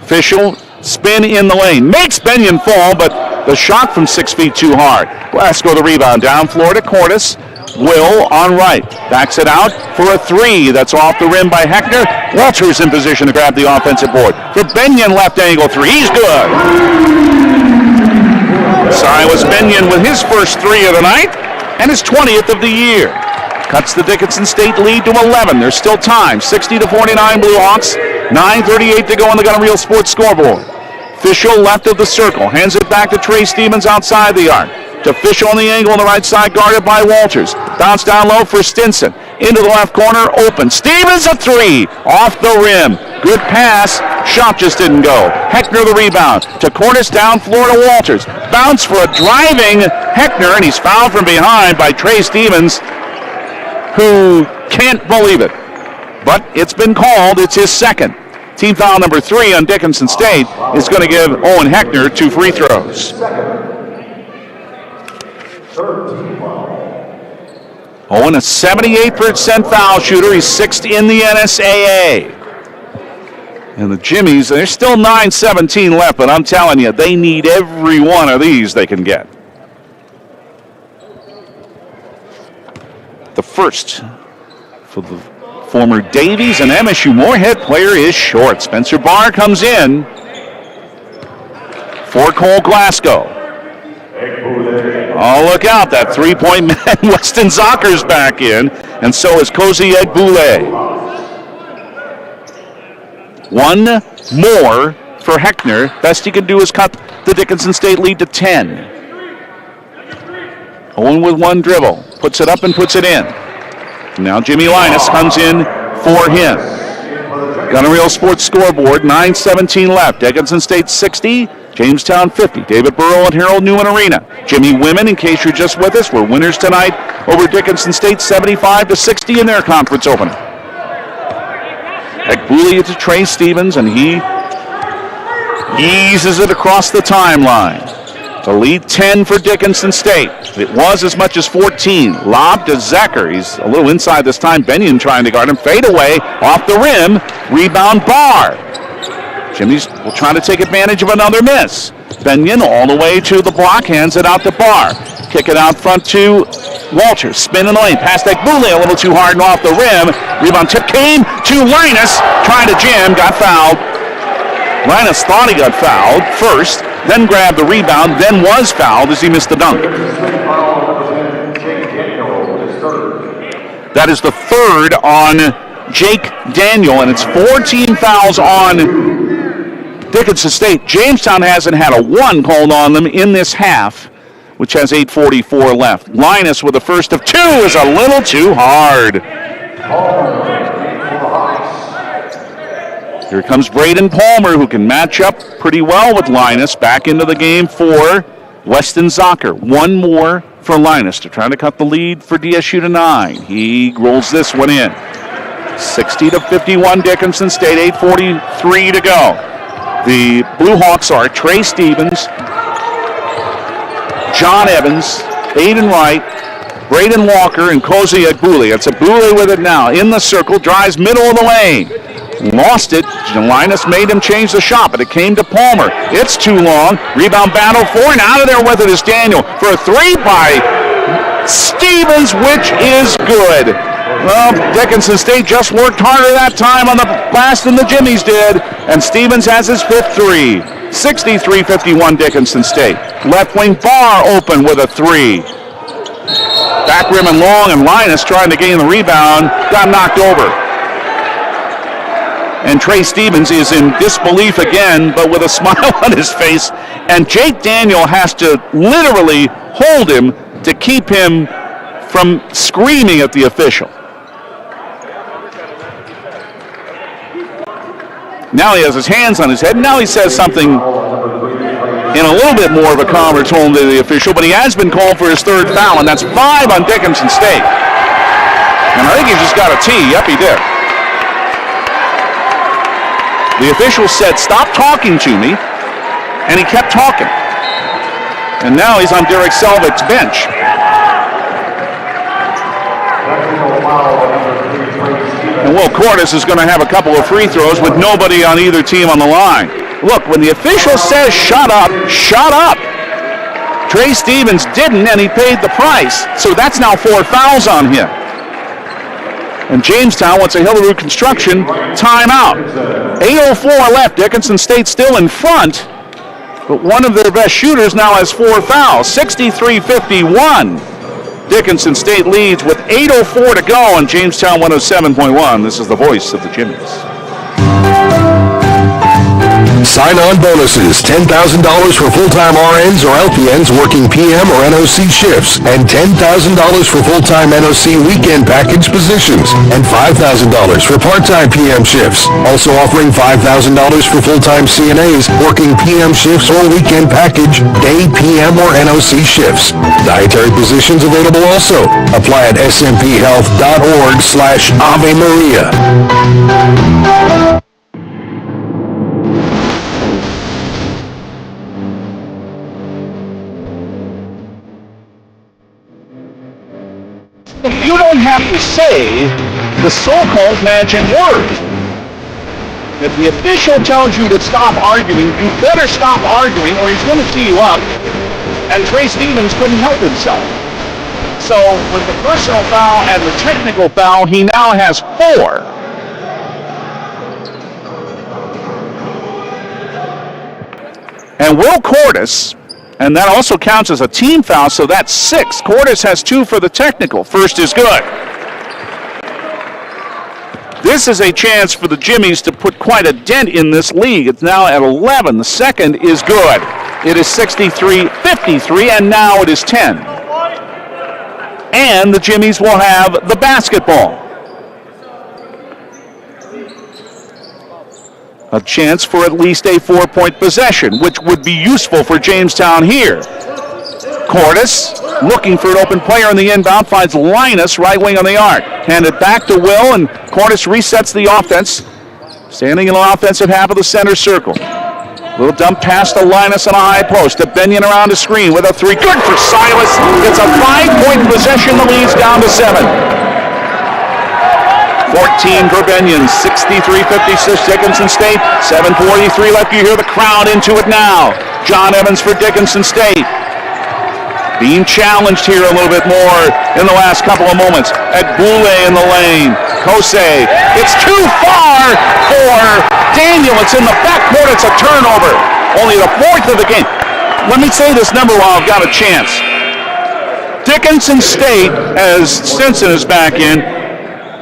Fischel, spin in the lane. Makes Benyon fall, but the shot from 6 feet too hard. Glasgow the rebound. Down floor to Cordes. Will on right. Backs it out for a three. That's off the rim by Heckner. Walters in position to grab the offensive board. For Benyon, left angle three. He's good. Cyrus Benyon with his first three of the night and his 20th of the year. Cuts the Dickinson State lead to 11. There's still time. 60-49 Blue Hawks. 9:38 to go on the Gunner Real Sports scoreboard. Fischel left of the circle. Hands it back to Trey Stevens outside the arc. To Fischel on the angle on the right side, guarded by Walters. Bounce down low for Stinson. Into the left corner, open. Stevens a three. Off the rim. Good pass. Shot just didn't go. Heckner the rebound. To Cornish down floor to Walters. Bounce for a driving Heckner, and he's fouled from behind by Trey Stevens, who can't believe it. But it's been called. It's his second. Team foul number 3 on Dickinson State is going to give Owen Heckner 2 free throws. Owen, a 78% foul shooter. He's 6th in the NSAA. And the Jimmies, there's still 9:17 left, but I'm telling you, they need every one of these they can get. The first for the former Davies and MSU Moorhead player is short. Spencer Barr comes in for Cole Glasgow. Oh, look out. That three-point man, Weston Zocker's back in, and so is Cozy Egbule. One more for Heckner. Best he can do is cut the Dickinson State lead to 10. Owen with one dribble. Puts it up and puts it in. Now Jimmie Linus comes in for him. Gunner Real Sports scoreboard, 9:17 left. Dickinson State 60, Jamestown 50. David Burrow at Harold Newman Arena. Jimmy women, in case you're just with us, were winners tonight over Dickinson State 75-60 in their conference opener. Egbule to Trey Stevens, and he eases it across the timeline. The lead 10 for Dickinson State. It was as much as 14. Lob to Zecker. He's a little inside this time. Benyon trying to guard him. Fade away off the rim. Rebound Barr. Jimmy's will try to take advantage of another miss. Benyon all the way to the block. Hands it out to Barr. Kick it out front to Walters. Spin in the lane. Past Egbule a little too hard and off the rim. Rebound tip came to Linus. Trying to jam. Got fouled. Linus thought he got fouled first, then grabbed the rebound, then was fouled as he missed the dunk. That is the third on Jake Daniel, and it's 14 fouls on Dickinson State. Jamestown hasn't had a one called on them in this half, which has 8:44 left. Linus with the first of two is a little too hard. Here comes Braden Palmer, who can match up pretty well with Linus. Back into the game for Weston Zocker. One more for Linus to try to cut the lead for DSU to 9. He rolls this one in. 60-51 Dickinson State, 8:43 to go. The Blue Hawks are Trey Stevens, John Evans, Aiden Wright, Braden Walker, and Cozy Egbule. It's Egbule with it now. In the circle, drives middle of the lane. Lost it. Linus made him change the shot, but it came to Palmer. It's too long. Rebound battle for, and out of there with it is Daniel for a three by Stevens, which is good. Well, Dickinson State just worked harder that time on the glass than the Jimmies did, and Stevens has his fifth three. 63-51 Dickinson State. Left wing Barr open with a three. Back rim and long, and Linus trying to gain the rebound. Got knocked over. And Trey Stevens is in disbelief again, but with a smile on his face. And Jake Daniel has to literally hold him to keep him from screaming at the official. Now he has his hands on his head. Now he says something in a little bit more of a calmer tone to the official, but he has been called for his third foul, and that's 5 on Dickinson State. And I think he just got a tee. Yep, he did. The official said, "Stop talking to me," and he kept talking. And now he's on Derek Selvig's bench. And Will Cordes is going to have a couple of free throws with nobody on either team on the line. Look, when the official says shut up, shut up. Trey Stevens didn't, and he paid the price. So that's now 4 fouls on him. And Jamestown wants a Hillary Construction timeout. 8:04 left. Dickinson State still in front, but one of their best shooters now has 4 fouls. 63-51. Dickinson State leads with 8:04 to go on Jamestown 107.1. This is the voice of the Jimmies. Sign-on bonuses, $10,000 for full-time RNs or LPNs working PM or NOC shifts, and $10,000 for full-time NOC weekend package positions, and $5,000 for part-time PM shifts. Also offering $5,000 for full-time CNAs working PM shifts or weekend package, day, PM, or NOC shifts. Dietary positions available also. Apply at smphhealth.org/Ave Maria. You don't have to say the so-called magic word. If the official tells you to stop arguing, you better stop arguing or he's going to tee you up. And Trey Stevens couldn't help himself. So with the personal foul and the technical foul, he now has 4. And Will Cordes, and that also counts as a team foul, so that's 6. Cordes has 2 for the technical. First is good. This is a chance for the Jimmies to put quite a dent in this league. It's now at 11. The second is good. It is 63-53, and now it is 10. And the Jimmies will have the basketball. A chance for at least a 4-point possession, which would be useful for Jamestown here. Cordes looking for an open player in the inbound, finds Linus right wing on the arc. Handed back to Will, and Cordes resets the offense. Standing in the offensive half of the center circle. Little dump pass to Linus on a high post. To Benyon around the screen with a 3. Good for Silas. It's a 5-point possession. The lead's down to 7. 14 for Benyon, 63-56 Dickinson State, 7:43 left. You hear the crowd into it now. John Evans for Dickinson State. Being challenged here a little bit more in the last couple of moments. At Boulay in the lane. Kosei, it's too far for Daniel. It's in the backcourt. It's a turnover. Only the 4th of the game. Let me say this number while I've got a chance. Dickinson State, as Stinson is back in,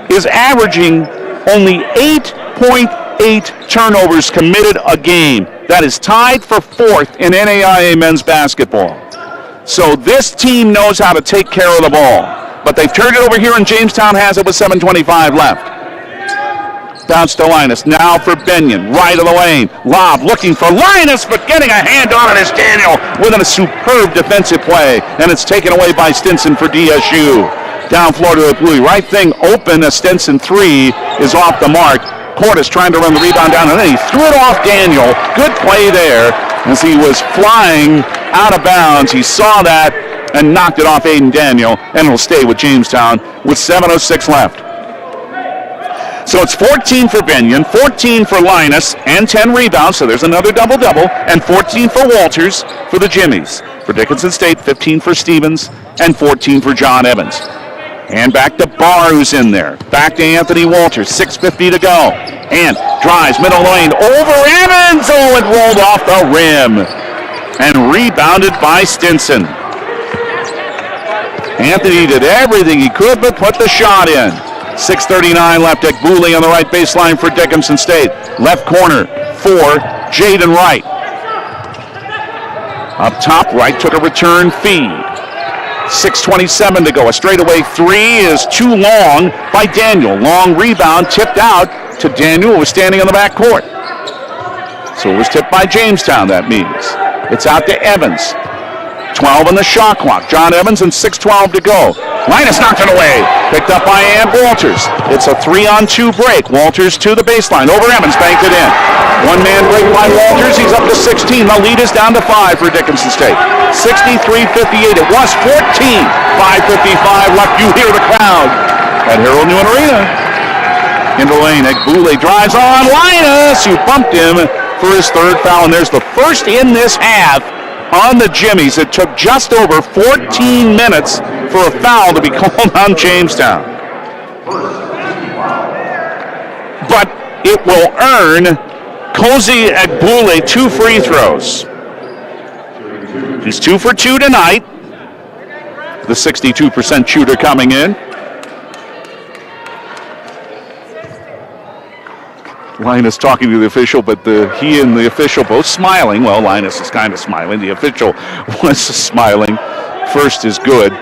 is averaging only 8.8 turnovers committed a game. That is tied for 4th in NAIA men's basketball. So this team knows how to take care of the ball. But they've turned it over here, and Jamestown has it with 7:25 left. Bounce to Linus. Now for Benyon. Right of the lane. Lob looking for Linus, but getting a hand on it is Daniel with a superb defensive play. And it's taken away by Stinson for DSU. Down floor to the blue. Right thing open. A Stinson 3 is off the mark. Cordes trying to run the rebound down, and then he threw it off Daniel. Good play there as he was flying out of bounds. He saw that and knocked it off Aiden Daniel, and will stay with Jamestown with 7:06 left. So it's 14 for Benyon, 14 for Linus, and 10 rebounds, so there's another double-double, and 14 for Walters for the Jimmies. For Dickinson State, 15 for Stevens, and 14 for John Evans. And back to Barr, who's in there. Back to Anthony Walters, 6:50 to go. And drives middle lane over Evans. Oh, it rolled off the rim. And rebounded by Stinson. Anthony did everything he could but put the shot in. 6:39 left at Booley on the right baseline for Dickinson State. Left corner for Jaden Wright. Up top, Wright took a return feed. 6:27 to go. A straightaway 3 is too long by Daniel. Long rebound tipped out to Daniel, who was standing on the back court. So it was tipped by Jamestown, that means. It's out to Evans. 12 on the shot clock. John Evans and 6:12 to go. Linus knocked it away. Picked up by Walters. It's a 3-on-2 break. Walters to the baseline. Over Evans, banked it in. One-man break by Walters. He's up to 16. The lead is down to 5 for Dickinson State. 63-58. It was 14. 5:55 left. You hear the crowd at Harold Newman Arena. Into the lane. Egbule drives on Linus, who bumped him for his 3rd foul. And there's the first in this half on the Jimmies. It took just over 14 minutes for a foul to be called on Jamestown. But it will earn Cozy Agbule 2 free throws. He's 2 for 2 tonight. The 62% shooter coming in. Linus talking to the official, but he and the official both smiling. Well, Linus is kind of smiling. The official was smiling. First is good.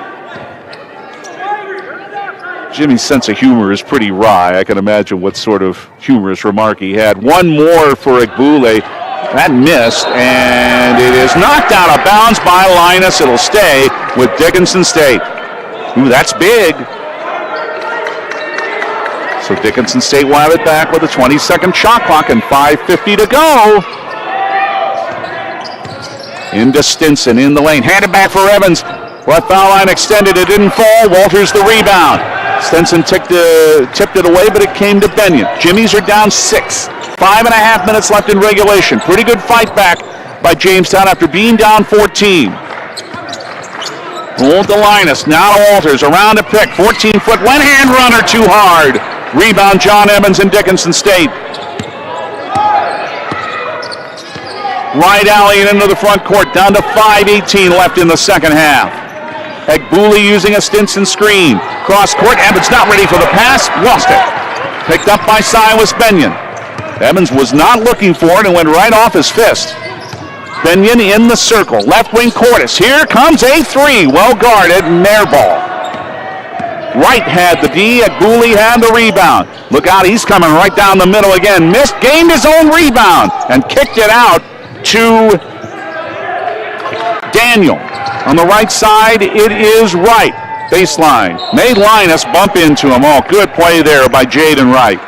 Jimmie's sense of humor is pretty wry. I can imagine what sort of humorous remark he had. One more for Agbule. That missed, and it is knocked out of bounds by Linus. It'll stay with Dickinson State. Ooh, that's big. So Dickinson State will have it back with a 20-second shot clock and 5:50 to go. Into Stinson in the lane. Handed back for Evans. Left foul line extended. It didn't fall. Walters the rebound. Stinson tipped it away, but it came to Benyon. Jimmies are down 6. 5.5 minutes left in regulation. Pretty good fight back by Jamestown after being down 14. Hold to Linus. Now to Walters. Around to pick. 14-foot one-hand runner too hard. Rebound John Evans in Dickinson State. Right alley and into the front court. Down to 5:18 left in the second half. Agbule using a Stinson screen. Cross court. Evans not ready for the pass. Lost it. Picked up by Silas Benyon. Evans was not looking for it and went right off his fist. Benyon in the circle. Left wing Cordes. Here comes a 3. Well guarded. Nair ball. Wright had the D. Agbule had the rebound. Look out. He's coming right down the middle again. Missed. Gained his own rebound and kicked it out to Daniel. On the right side, it is Wright. Baseline. Made Linus bump into him. Oh, good play there by Jaden Wright.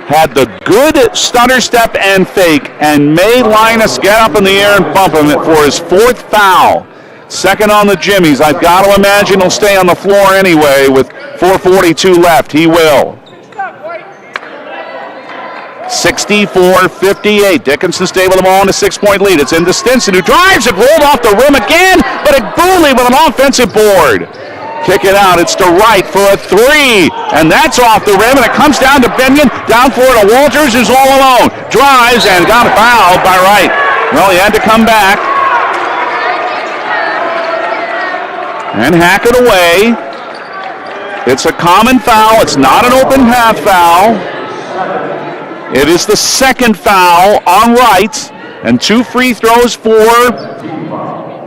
Had the good stutter step and fake and made Linus get up in the air and bump him for his 4th foul. Second on the Jimmies. I've got to imagine he'll stay on the floor anyway with 4:42 left. He will. 64-58. Dickinson State with the ball in a 6-point lead. It's into Stinson, who drives it, rolled off the rim again, but Agbule with an offensive board. Kick it out. It's to Wright for a 3, and that's off the rim, and it comes down to Benyon. Down for it to Walters, who's all alone. Drives and got fouled by Wright. Well, he had to come back and hack it away. It's a common foul. It's not an open path foul. It is the second foul on Wright, and 2 free throws for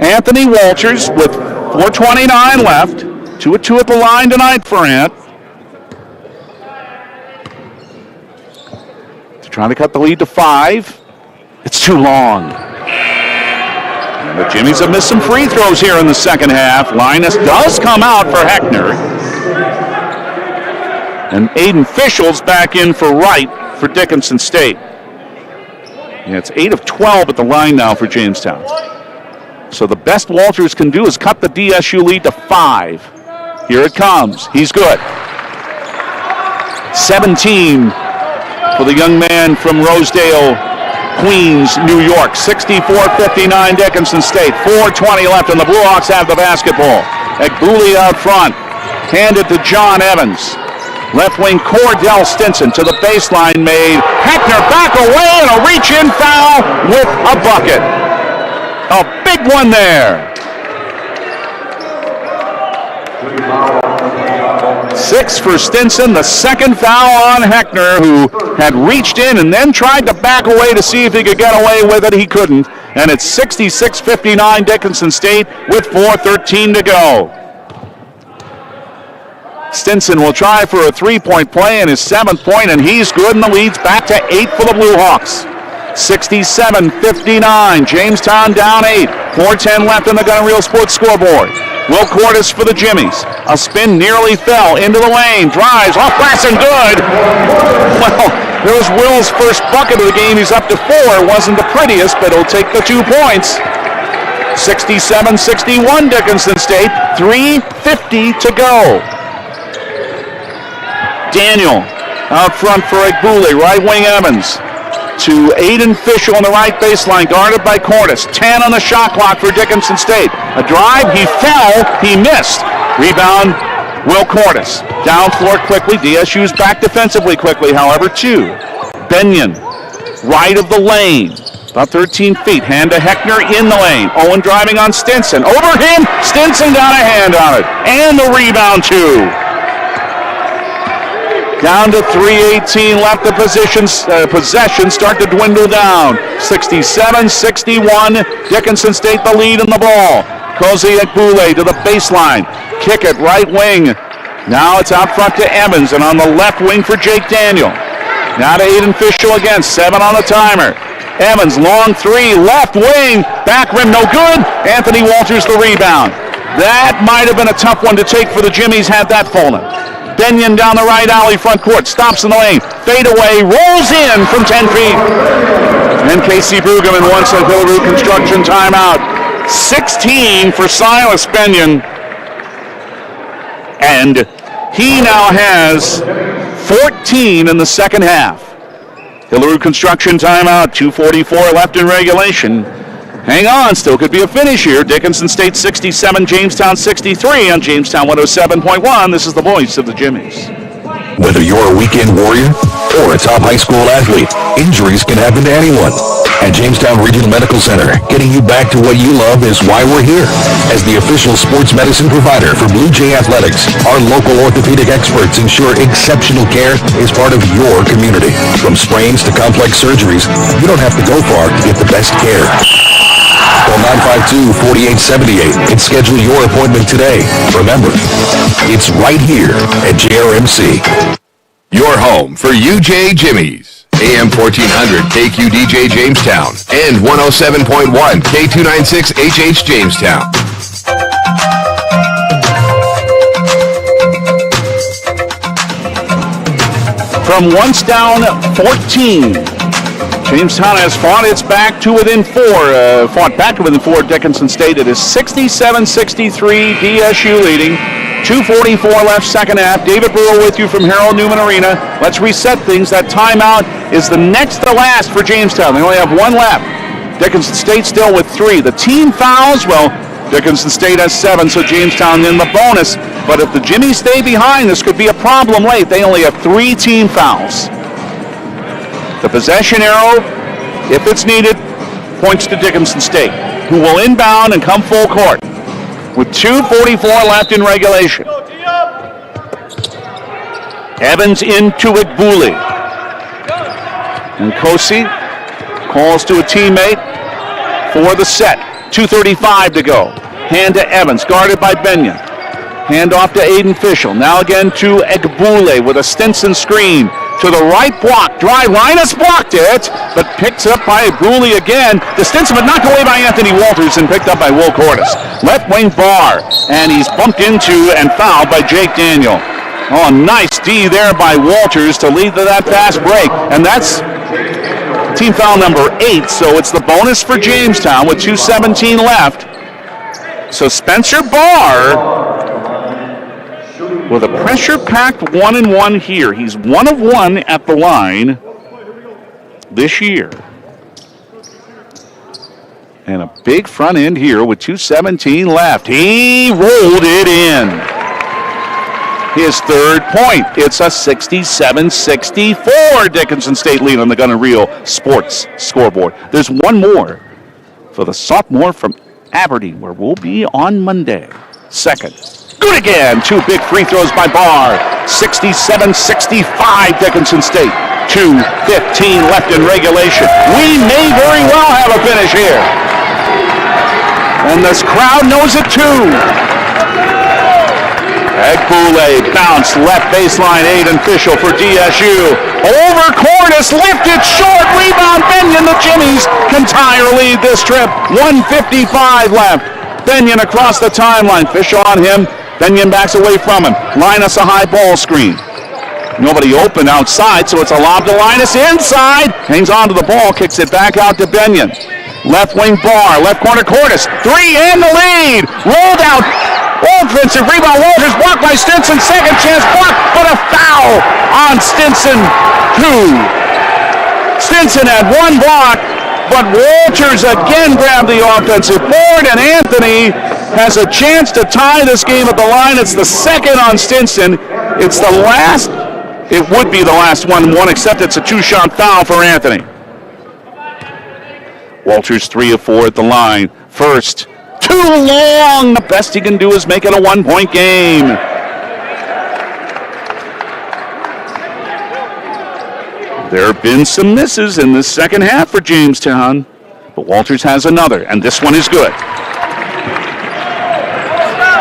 Anthony Walters with 4:29 left. 2 of 2 at the line tonight for Ant. They're trying to cut the lead to 5. It's too long. And the Jimmies have missed some free throws here in the second half. Linus does come out for Heckner. And Aiden Fischel's back in for Wright for Dickinson State. Yeah, it's 8 of 12 at the line now for Jamestown. So the best Walters can do is cut the DSU lead to 5. Here it comes. He's good. 17 for the young man from Rosedale, Queens, New York. 64-59 Dickinson State. 4:20 left, and the Blue Hawks have the basketball. Agbule out front. Handed to John Evans. Left wing Cordell Stinson to the baseline made. Heckner back away and a reach-in foul with a bucket. A big one there. 6 for Stinson, the second foul on Heckner, who had reached in and then tried to back away to see if he could get away with it. He couldn't. And it's 66-59 Dickinson State with 4:13 to go. Stinson will try for a 3-point play in his 7th point, and he's good, and the lead's back to 8 for the Blue Hawks. 67-59. Jamestown down 8. 4:10 left in the Gun Real Sports scoreboard. Will Cordes for the Jimmies. A spin nearly fell into the lane. Drives off glass and good. Well, there's Will's first bucket of the game. He's up to 4. Wasn't the prettiest, but he'll take the 2 points. 67-61 Dickinson State. 3:50 to go. Daniel out front for Agbule. Right wing Evans. to Aiden Fischel on the right baseline, guarded by Cordes. 10 on the shot clock for Dickinson State. A drive, he fell, he missed. Rebound, Will Cordes. Down floor quickly, DSU's back defensively quickly, however, 2. Benyon, right of the lane, about 13 feet. Hand to Heckner in the lane. Owen driving on Stinson. Over him, Stinson got a hand on it. And the rebound, 2. Down to 3:18 left. The possession start to dwindle down. 67-61. Dickinson State the lead in the ball. Cozy Ekbule to the baseline. Kick it right wing. Now it's out front to Evans, and on the left wing for Jake Daniel. Now to Aiden Fischel again. 7 on the timer. Evans, long 3, left wing. Back rim, no good. Anthony Walters the rebound. That might have been a tough one to take for the Jimmies had that fallen. Benyon down the right alley front court, stops in the lane, fade away, rolls in from 10 feet. And Casey Brueggemann wants a Hillary Construction timeout. 16 for Silas Benyon. And he now has 14 in the second half. Hillary Construction timeout, 2:44 left in regulation. Hang on, still could be a finish here. Dickinson State 67, Jamestown 63 on Jamestown 107.1. This is the voice of the Jimmies. Whether you're a weekend warrior or a top high school athlete, injuries can happen to anyone. At Jamestown Regional Medical Center, getting you back to what you love is why we're here. As the official sports medicine provider for Blue Jay Athletics, our local orthopedic experts ensure exceptional care is part of your community. From sprains to complex surgeries, you don't have to go far to get the best care. Call 952-4878 and schedule your appointment today. Remember, it's right here at JRMC. Your home for UJ Jimmie's. AM 1400 KQDJ Jamestown and 107.1 K296 HH Jamestown. From once down 14, Jamestown has fought its back to within 4. Fought back to within 4 Dickinson State. It is 67-63, DSU leading. 2:44 left second half. David Brewer with you from Harold Newman Arena. Let's reset things. That timeout is the next to last for Jamestown. They only have 1 left. Dickinson State still with 3. The team fouls, well, Dickinson State has 7, so Jamestown in the bonus. But if the Jimmies stay behind, this could be a problem late. They only have 3 team fouls. The possession arrow, if it's needed, points to Dickinson State, who will inbound and come full court with 2:44 left in regulation. Evans into it, Booley. And Kosi calls to a teammate for the set. 2:35 to go. Hand to Evans, guarded by Benyon. Hand off to Aiden Fischel. Now again to Egbule with a Stinson screen. To the right block. Drive. Linus blocked it, but picked up by Egbule again. The Stinson, but knocked away by Anthony Walters and picked up by Will Cordes. Left wing bar. And he's bumped into and fouled by Jake Daniel. Oh, nice D there by Walters to lead to that fast break. And that's team foul number 8, so it's the bonus for Jamestown with 2:17 left. So Spencer Barr with a pressure-packed 1-and-1 here. He's 1 of 1 at the line this year. And a big front end here with 2:17 left. He rolled it in. His 3rd point. It's a 67-64 Dickinson State lead on the Gun and Reel Sports scoreboard. There's one more for the sophomore from Aberdeen, where we'll be on Monday. 2nd. Good again. 2 big free throws by Barr. 67-65 Dickinson State. 2:15 left in regulation. We may very well have a finish here. And this crowd knows it too. Egbule bounce left baseline. Aiden Fischel for DSU. Over Cordes, lifted short. Rebound Benyon. The Jimmies can tie or lead this trip. 1:55 left. Benyon across the timeline. Fischel on him. Benyon backs away from him. Linus a high ball screen. Nobody open outside, so it's a lob to Linus inside. Hangs on to the ball, kicks it back out to Benyon. Left wing Barr, left corner Cordes. 3 and the lead. Rolled out. Offensive rebound. Walters blocked by Stinson. Second chance blocked, but a foul on Stinson. 2. Stinson had one block, but Walters again grabbed the offensive board, and Anthony has a chance to tie this game at the line. It's the second on Stinson. It's the last. It would be the last one, except it's a two-shot foul for Anthony. Walters 3 of 4 at the line. First, too long. The best he can do is make it a one-point game. There have been some misses in the second half for Jamestown, but Walters has another, and this one is good.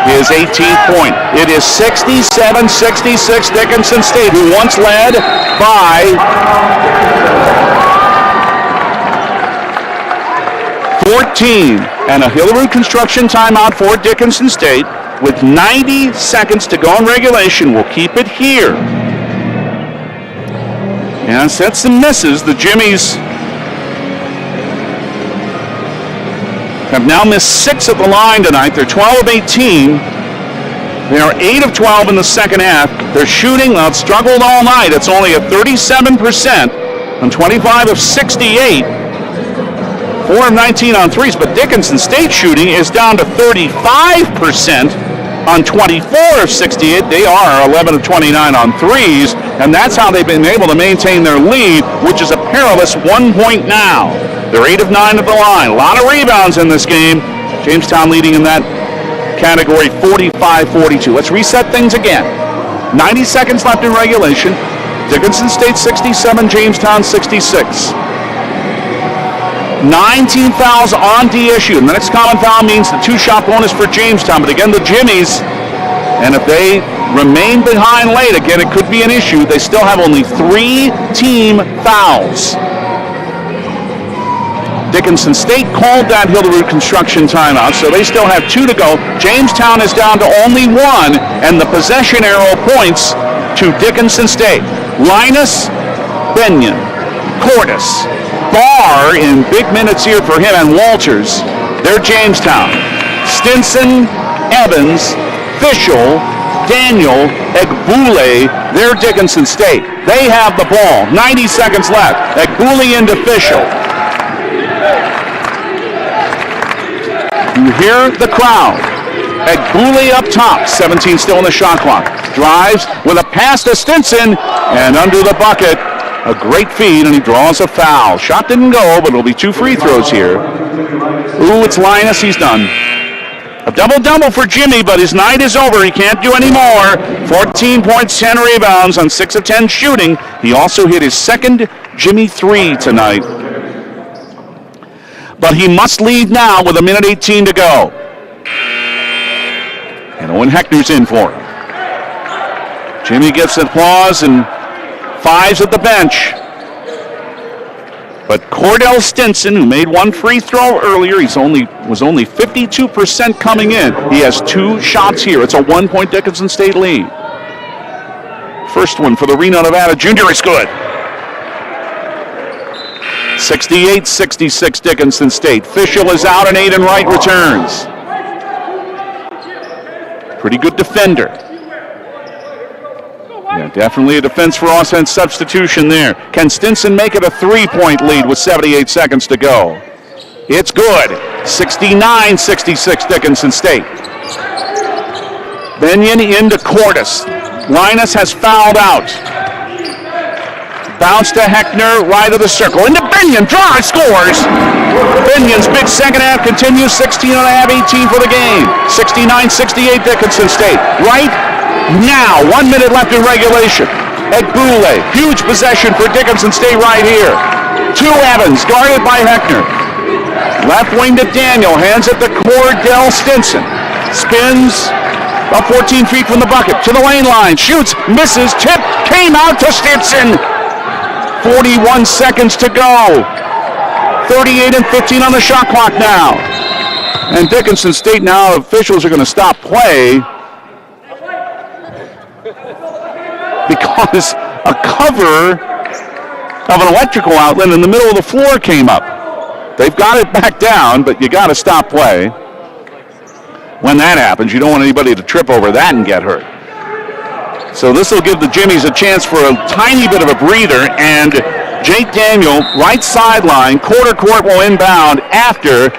His 18th point. It is 67-66 Dickinson State, who once led by 14. And a Hillerud construction timeout for Dickinson State with 90 seconds to go in regulation. We'll keep it here. And set some misses. The Jimmies have now missed 6 at the line tonight. They're 12 of 18. They are 8 of 12 in the second half. They're shooting, well, it's struggled all night. It's only at 37% on 25 of 68. 4 of 19 on threes, but Dickinson State shooting is down to 35% on 24 of 68. They are 11 of 29 on threes, and that's how they've been able to maintain their lead, which is a perilous 1 point now. They're 8 of 9 at the line. A lot of rebounds in this game. Jamestown leading in that category 45-42. Let's reset things again. 90 seconds left in regulation. Dickinson State 67, Jamestown 66. 19 fouls on DSU. The next common foul means the two-shot bonus for Jamestown. But again, the Jimmies, and if they remain behind late, again, it could be an issue. They still have only 3 team fouls. Dickinson State called that Hillerud construction timeout, so they still have 2 to go. Jamestown is down to only 1, and the possession arrow points to Dickinson State. Linus, Benyon, Cordes, Barr in big minutes here for him, and Walters. They're Jamestown. Stinson, Evans, Fischel, Daniel, Egbule, they're Dickinson State. They have the ball. 90 seconds left. Egbule into Fischel. You hear the crowd. Egbule up top. 17 still in the shot clock. Drives with a pass to Stinson, and under the bucket. A great feed, and he draws a foul. Shot didn't go, but it'll be 2 free throws here. Ooh, it's Linus. He's done. A double-double for Jimmie, but his night is over. He can't do any more. 14 points, 10 rebounds on 6 of 10 shooting. He also hit his second Jimmie 3 tonight. But he must lead now with 1:18 to go. And Owen Heckner's in for him. Jimmie gets applause, and 5's at the bench. But Cordell Stinson, who made 1 free throw earlier, was only 52% coming in. He has 2 shots here. It's a 1-point Dickinson State lead. First one for the Reno, Nevada junior is good. 68-66 Dickinson State. Fischel is out, and Aiden Wright returns. Pretty good defender. Yeah, definitely a defense for offense substitution there. Can Stinson make it a 3-point lead with 78 seconds to go? It's good. 69-66 Dickinson State. Benyon into Cordes. Linus has fouled out. Bounce to Heckner, right of the circle. Into Benyon, drive, scores. Benyon's big second half continues, 16.5-18 for the game. 69-68 Dickinson State. Right now, 1 minute left in regulation. Egbule, huge possession for Dickinson State right here. 2 Evans, guarded by Heckner. Left wing to Daniel, hands it to Cordell Stinson. Spins about 14 feet from the bucket, to the lane line, shoots, misses, tip, came out to Stinson. 41 seconds to go. 38-15 on the shot clock now. And Dickinson State now, officials are going to stop play because a cover of an electrical outlet in the middle of the floor came up. They've got it back down, but you got to stop play. When that happens, you don't want anybody to trip over that and get hurt. So this will give the Jimmies a chance for a tiny bit of a breather, and Jake Daniel, right sideline, quarter court will inbound after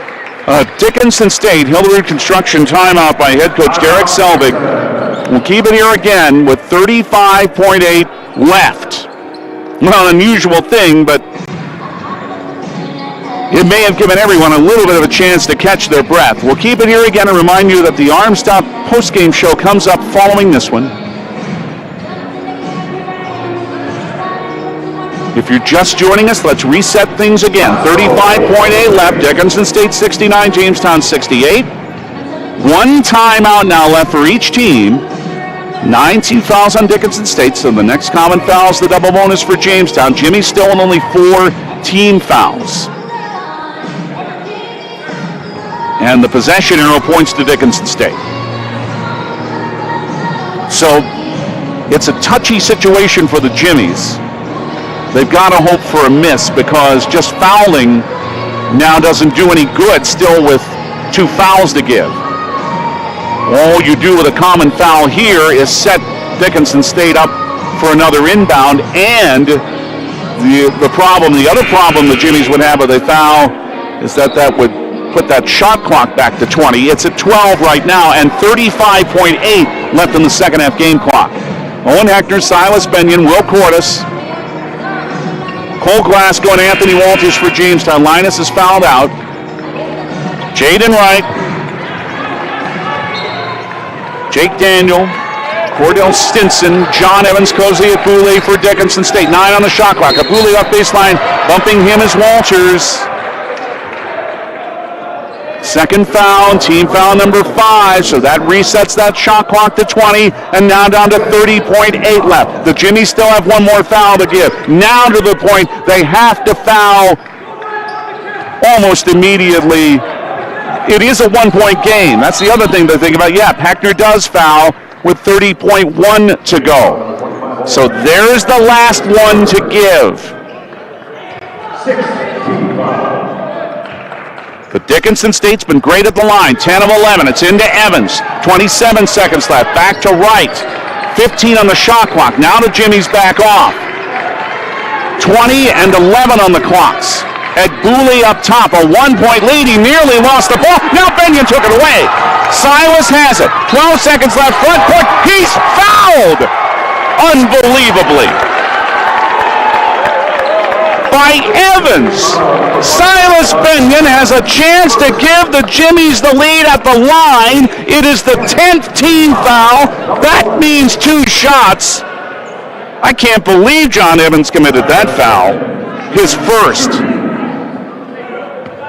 Dickinson State Hillary Construction timeout by head coach Derek Selvig. We'll keep it here again with 35.8 left. Well, an unusual thing, but it may have given everyone a little bit of a chance to catch their breath. We'll keep it here again and remind you that the Armstop postgame show comes up following this one. If you're just joining us, let's reset things again. 35.8 left. Dickinson State 69, Jamestown 68. One timeout now left for each team. 9 team fouls on Dickinson State, so the next common foul is the double bonus for Jamestown. Jimmie still on only 4 team fouls. And the possession arrow points to Dickinson State. So it's a touchy situation for the Jimmies. They've got to hope for a miss because just fouling now doesn't do any good still with 2 fouls to give. All you do with a common foul here is set Dickinson State up for another inbound, and the other problem the Jimmies would have if they foul is that would put that shot clock back to 20. It's at 12 right now and 35.8 left in the second half game clock. Owen Hector, Silas Benyon, Will Cordes, Cole Glasgow, and Anthony Walters for Jamestown. Linus is fouled out. Jaden Wright, Jake Daniel, Cordell Stinson, John Evans, Cozy Abule for Dickinson State. 9 on the shot clock. Abule up baseline, bumping him is Walters. Second foul, team foul number 5, so that resets that shot clock to 20, and now down to 30.8 left. The Jimmies still have one more foul to give. Now to the point they have to foul almost immediately. It is a 1-point game. That's the other thing to think about. Yeah, Heckner does foul with 30.1 to go. So there's the last one to give. But Dickinson State's been great at the line. 10 of 11. It's into Evans. 27 seconds left. Back to Wright. 15 on the shot clock. Now the Jimmies back off. 20 and 11 on the clocks. Abule up top. A 1-point lead. He nearly lost the ball. Now Benyon took it away. Silas has it. 12 seconds left. Front court. He's fouled. Unbelievably. By Evans. Silas Benyon has a chance to give the Jimmies the lead at the line. It is the 10th team foul. That means 2 shots. I can't believe John Evans committed that foul. His first.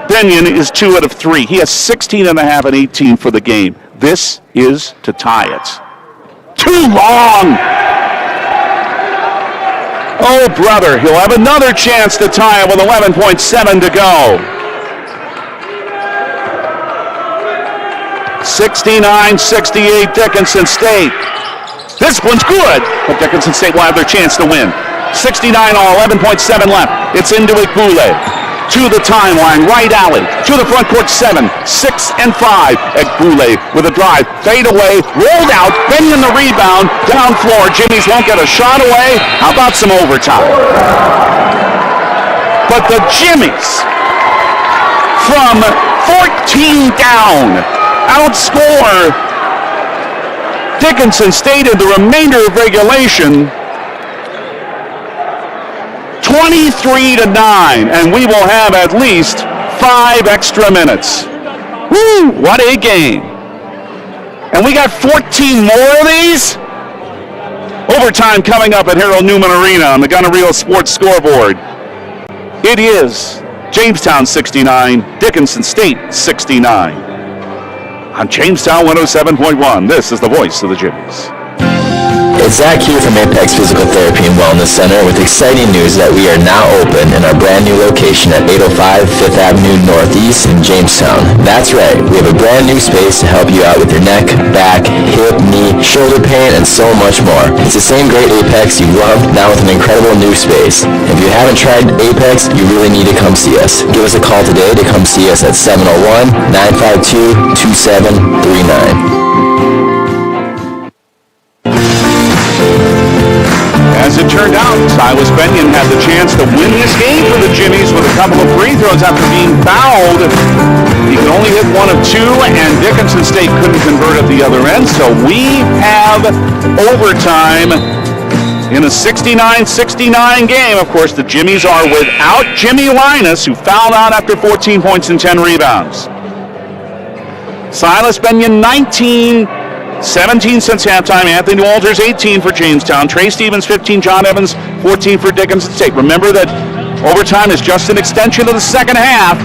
Benyon is 2 out of 3. He has 16 and a half and 18 for the game. This is to tie it. Too long. Oh, brother, he'll have another chance to tie it with 11.7 to go. 69-68 Dickinson State. This one's good, but Dickinson State will have their chance to win. 69 all, 11.7 left. It's into Abule. To the timeline, right alley, to the front court, 7, 6, and 5. Abule with a drive, fade away, rolled out, Benyon the rebound, down floor. Jimmies won't get a shot away. How about some overtime? But the Jimmies, from 14 down, outscore Dickinson State in the remainder of regulation 23-9, and we will have at least 5 extra minutes. Woo, what a game. And we got 14 more of these? Overtime coming up at Harold Newman Arena on the Gonorrhea Sports scoreboard. It is Jamestown 69, Dickinson State 69. On Jamestown 107.1, this is the voice of the Jimmies. It's Zach here from Apex Physical Therapy and Wellness Center with exciting news that we are now open in our brand new location at 805 5th Avenue Northeast in Jamestown. That's right, we have a brand new space to help you out with your neck, back, hip, knee, shoulder pain, and so much more. It's the same great Apex you love, now with an incredible new space. If you haven't tried Apex, you really need to come see us. Give us a call today to come see us at 701-952-2739. As it turned out, Silas Benyon had the chance to win this game for the Jimmies with a couple of free throws after being fouled. He could only hit one of two, and Dickinson State couldn't convert at the other end. So we have overtime in a 69-69 game. Of course, the Jimmies are without Jimmie Linus, who fouled out after 14 points and 10 rebounds. Silas Benyon, 19, 17 since halftime. Anthony Walters, 18 for Jamestown. Trey Stevens, 15. John Evans, 14 for Dickinson State. Remember that overtime is just an extension of the second half.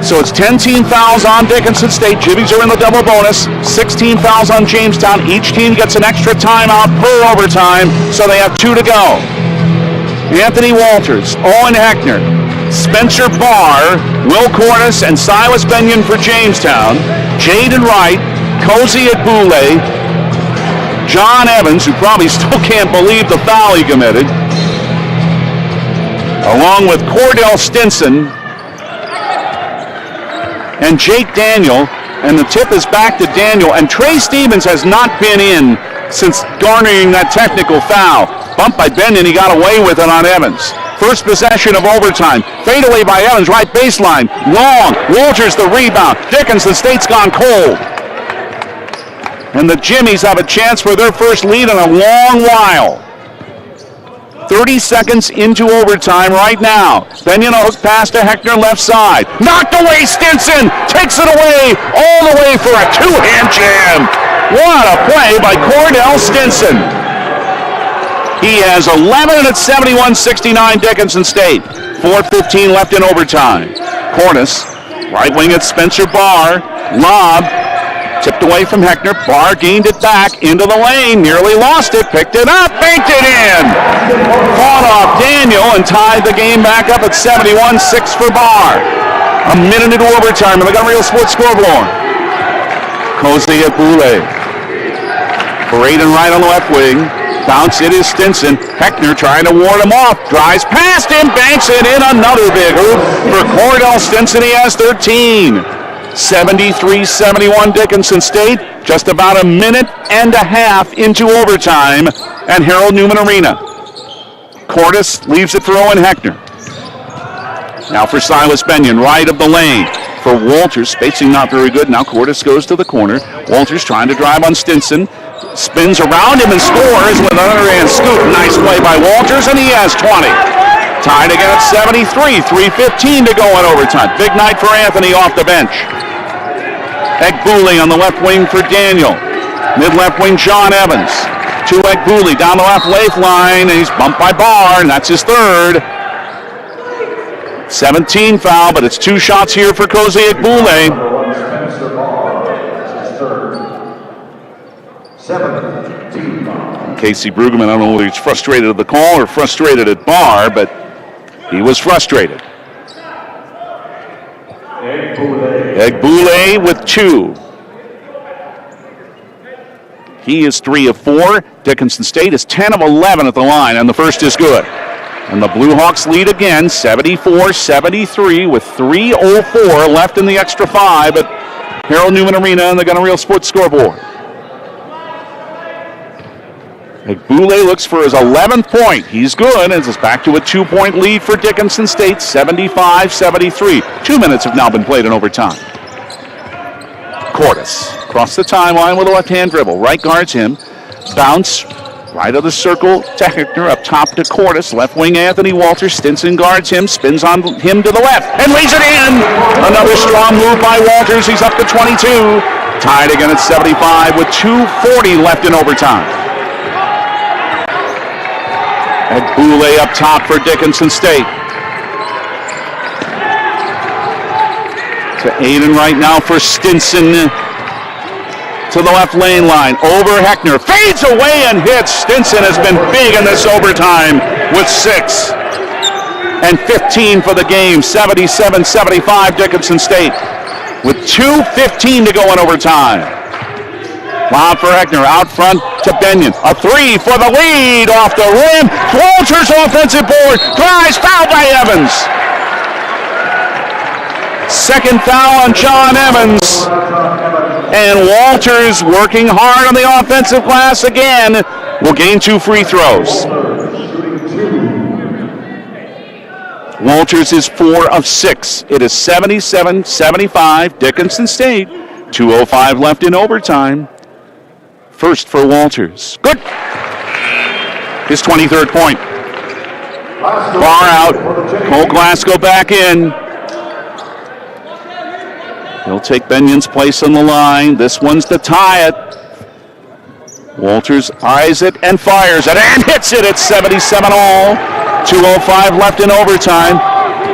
So it's 10 team fouls on Dickinson State. Jimmies are in the double bonus. 16 fouls on Jamestown. Each team gets an extra timeout per overtime, so they have 2 to go. Anthony Walters, Owen Heckner, Spencer Barr, Will Cordes, and Silas Benyon for Jamestown. Jaden Wright, Cozy Akbule, John Evans, who probably still can't believe the foul he committed, along with Cordell Stinson and Jake Daniel. And the tip is back to Daniel. And Trey Stevens has not been in since garnering that technical foul. Bumped by Benyon, he got away with it on Evans. First possession of overtime. Fadeaway by Evans, right baseline. Long. Walters the rebound. Dickinson State's gone cold. And the Jimmies have a chance for their first lead in a long while. 30 seconds into overtime right now. Benyon a hook pass to Heckner left side. Knocked away Stinson. Takes it away all the way for a two-hand jam. What a play by Cordell Stinson. He has 11 at 71-69 Dickinson State. 4:15 left in overtime. Cordes, right wing at Spencer Barr. Lob, tipped away from Heckner. Barr gained it back into the lane. Nearly lost it. Picked it up. Banked it in. Fought off Daniel and tied the game back up at 71. 6 for Barr. A minute into overtime on the Gun Real Sports scoreboard. Cozy Akbule. Braden Wright on the left wing. Bounce, it is Stinson. Heckner trying to ward him off. Drives past him, banks it in. Another big hoop for Cordell Stinson. He has 13. 73-71 Dickinson State. Just about a minute and a half into overtime at Harold Newman Arena. Cordes leaves it for Owen Heckner. Now for Silas Benyon, right of the lane. For Walters, spacing not very good. Now Cordes goes to the corner. Walters trying to drive on Stinson. Spins around him and scores with an underhand scoop. Nice play by Walters, and he has 20. Tied again at 73. 3:15 to go in overtime. Big night for Anthony off the bench. Akbule on the left wing for Daniel. Mid-left wing, John Evans. To Akbule down the left left line, and he's bumped by Barr, and that's his third. 17 foul, but it's 2 shots here for Cozy Akbule. Casey Brueggemann, I don't know whether he's frustrated at the call or frustrated at Barr, but he was frustrated. Akbule with 2. He is 3 of 4. Dickinson State is 10 of 11 at the line, and the first is good. And the Blue Hawks lead again, 74-73, with 3:04 left in the extra 5 at Harold Newman Arena and the Gun Real Sports scoreboard. Akbule looks for his 11th point. He's good, and it's back to a 2-point lead for Dickinson State, 75-73. 2 minutes have now been played in overtime. Cordes across the timeline with a left-hand dribble. Right guards him. Bounce right of the circle to Heckner. Up top to Cordes. Left wing Anthony Walters. Stinson guards him. Spins on him to the left and lays it in. Another strong move by Walters. He's up to 22. Tied again at 75 with 2:40 left in overtime. Akbule up top for Dickinson State. To Aiden right now for Stinson. To the left lane line. Over Heckner. Fades away and hits. Stinson has been big in this overtime with 6. And 15 for the game. 77-75 Dickinson State. With 2:15 to go in overtime. Lob for Heckner, out front to Benyon. A 3 for the lead, off the rim. Walters offensive board, drives, fouled by Evans. Second foul on John Evans. And Walters working hard on the offensive glass again. Will gain 2 free throws. Walters is 4 of 6. It is 77-75, Dickinson State. 2:05 left in overtime. First for Walters. Good. His 23rd point. Far out. Cole Glasgow back in. He'll take Benion's place on the line. This one's to tie it. Walters eyes it and fires it and hits it at 77 all. 2:05 left in overtime.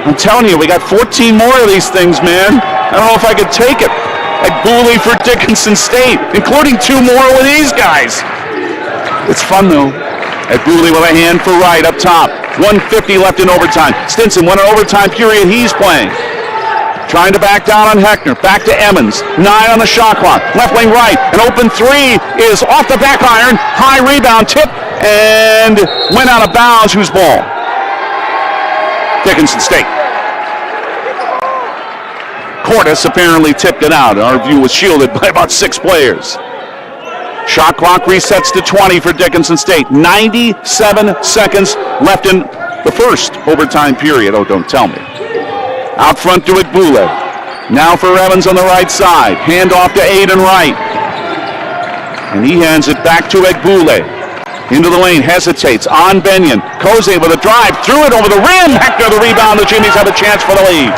I'm telling you, we got 14 more of these things, man. I don't know if I could take it. Bully for Dickinson State, including 2 more with these guys. It's fun, though. Bully with a hand for right up top. 1:50 left in overtime. Stinson, when an overtime period he's playing. Trying to back down on Heckner. Back to Emmons. 9 on the shot clock. Left wing right. An open 3 is off the back iron. High rebound tip and went out of bounds. Whose ball? Dickinson State. Cordes apparently tipped it out. Our view was shielded by about 6 players. Shot clock resets to 20 for Dickinson State. 97 seconds left in the first overtime period. Oh, don't tell me. Out front to Egbule. Now for Evans on the right side. Hand off to Aiden Wright. And he hands it back to Egbule. Into the lane, hesitates, on Benion. Koze with a drive, threw it over the rim. Heckner the rebound, the Jimmies have a chance for the lead.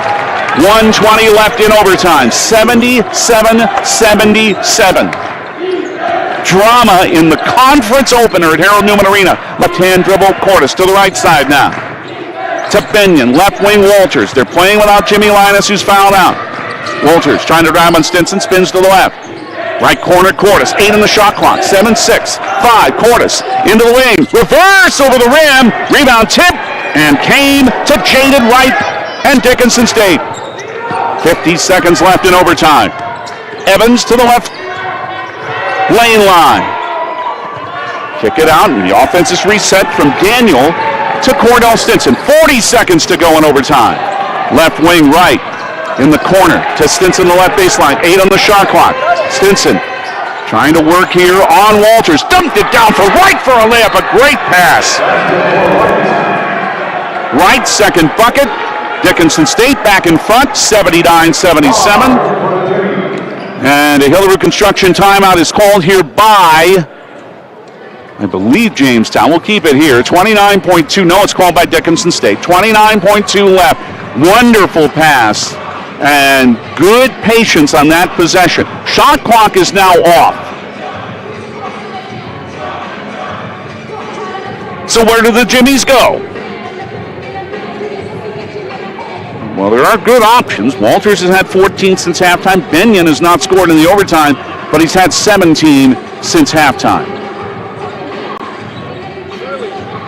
1:20 left in overtime, 77-77. Drama in the conference opener at Harold Newman Arena. Left-hand dribble, Cordes to the right side now. To Benion, left wing Walters. They're playing without Jimmie Linus, who's fouled out. Walters trying to drive on Stinson, spins to the left. Right corner, Cordes, 8 on the shot clock, 7-6, 5, Cordes, into the wing, reverse over the rim, rebound tip, and came to Jaden Wright and Dickinson State. 50 seconds left in overtime. Evans to the left lane line. Kick it out, and the offense is reset from Daniel to Cordell Stinson. 40 seconds to go in overtime. Left wing right. In the corner to Stinson, the left baseline. 8 on the shot clock. Stinson trying to work here on Walters. Dumped it down for Wright for a layup. A great pass. Wright, second bucket. Dickinson State back in front, 79-77. And a Hillary Construction timeout is called here by, I believe, Jamestown. We'll keep it here. 29.2. No, it's called by Dickinson State. 29.2 left. Wonderful pass. And good patience on that possession. Shot clock is now off. So where do the Jimmies go? Well, there are good options. Walters has had 14 since halftime. Benion has not scored in the overtime, but he's had 17 since halftime.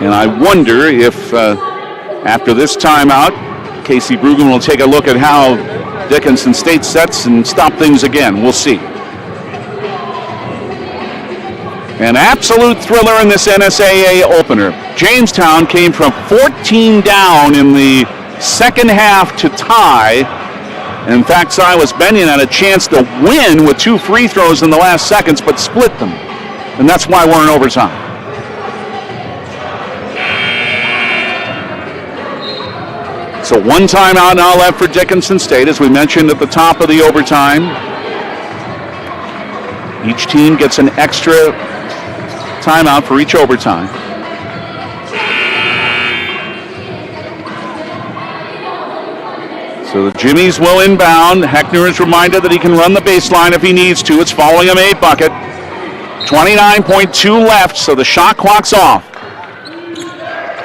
And I wonder if after this timeout, Casey Brueggemann will take a look at how Dickinson State sets and stop things again. We'll see. An absolute thriller in this NSAA opener. Jamestown came from 14 down in the second half to tie. In fact, Silas Benion had a chance to win with 2 free throws in the last seconds, but split them. And that's why we're in overtime. So 1 timeout now left for Dickinson State, as we mentioned at the top of the overtime. Each team gets an extra timeout for each overtime. So the Jimmies will inbound. Heckner is reminded that he can run the baseline if he needs to. It's following a made bucket. 29.2 left, so the shot clock's off.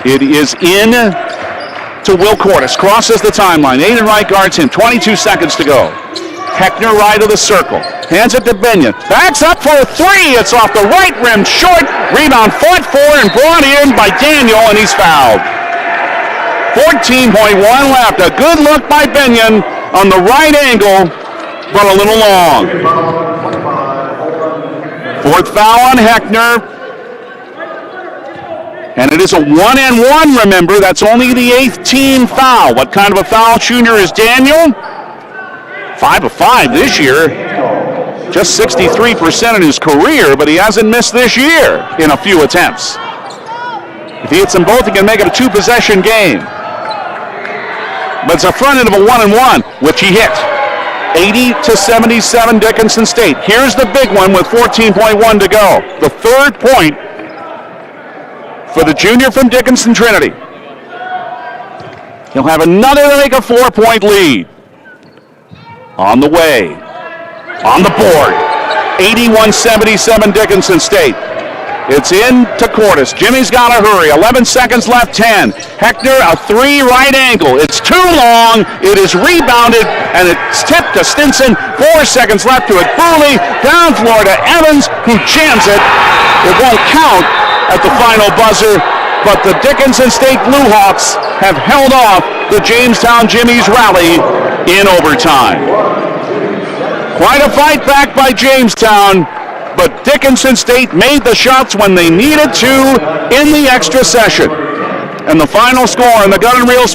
It is in to Will Cordes, crosses the timeline. Aiden Wright guards him, 22 seconds to go. Heckner right of the circle, hands it to Benion, backs up for a 3, it's off the right rim, short, rebound fought for and brought in by Daniel, and he's fouled. 14.1 left, a good look by Benion on the right angle, but a little long. 4th foul on Heckner. And it is a 1-and-1, remember. That's only the 8th team foul. What kind of a foul shooter is Daniel? 5 of 5 this year. Just 63% in his career, but he hasn't missed this year in a few attempts. If he hits them both, he can make it a 2-possession game. but it's a front end of a 1-and-1, which he hit. 80-77 Dickinson State. Here's the big one with 14.1 to go. The third point for the junior from Dickinson Trinity. He'll have another to make a 4-point lead. On the way. On the board. 81-77 Dickinson State. It's in to Cordes. Jimmie's got to hurry. 11 seconds left, 10. Heckner, a 3 right angle. It's too long. It is rebounded, and it's tipped to Stinson. 4 seconds left to Igbuli. Down floor to Evans, who jams it. It won't count at the final buzzer, but the Dickinson State Blue Hawks have held off the Jamestown Jimmies rally in overtime. Quite a fight back by Jamestown, but Dickinson State made the shots when they needed to in the extra session. And the final score in the Gun and Reel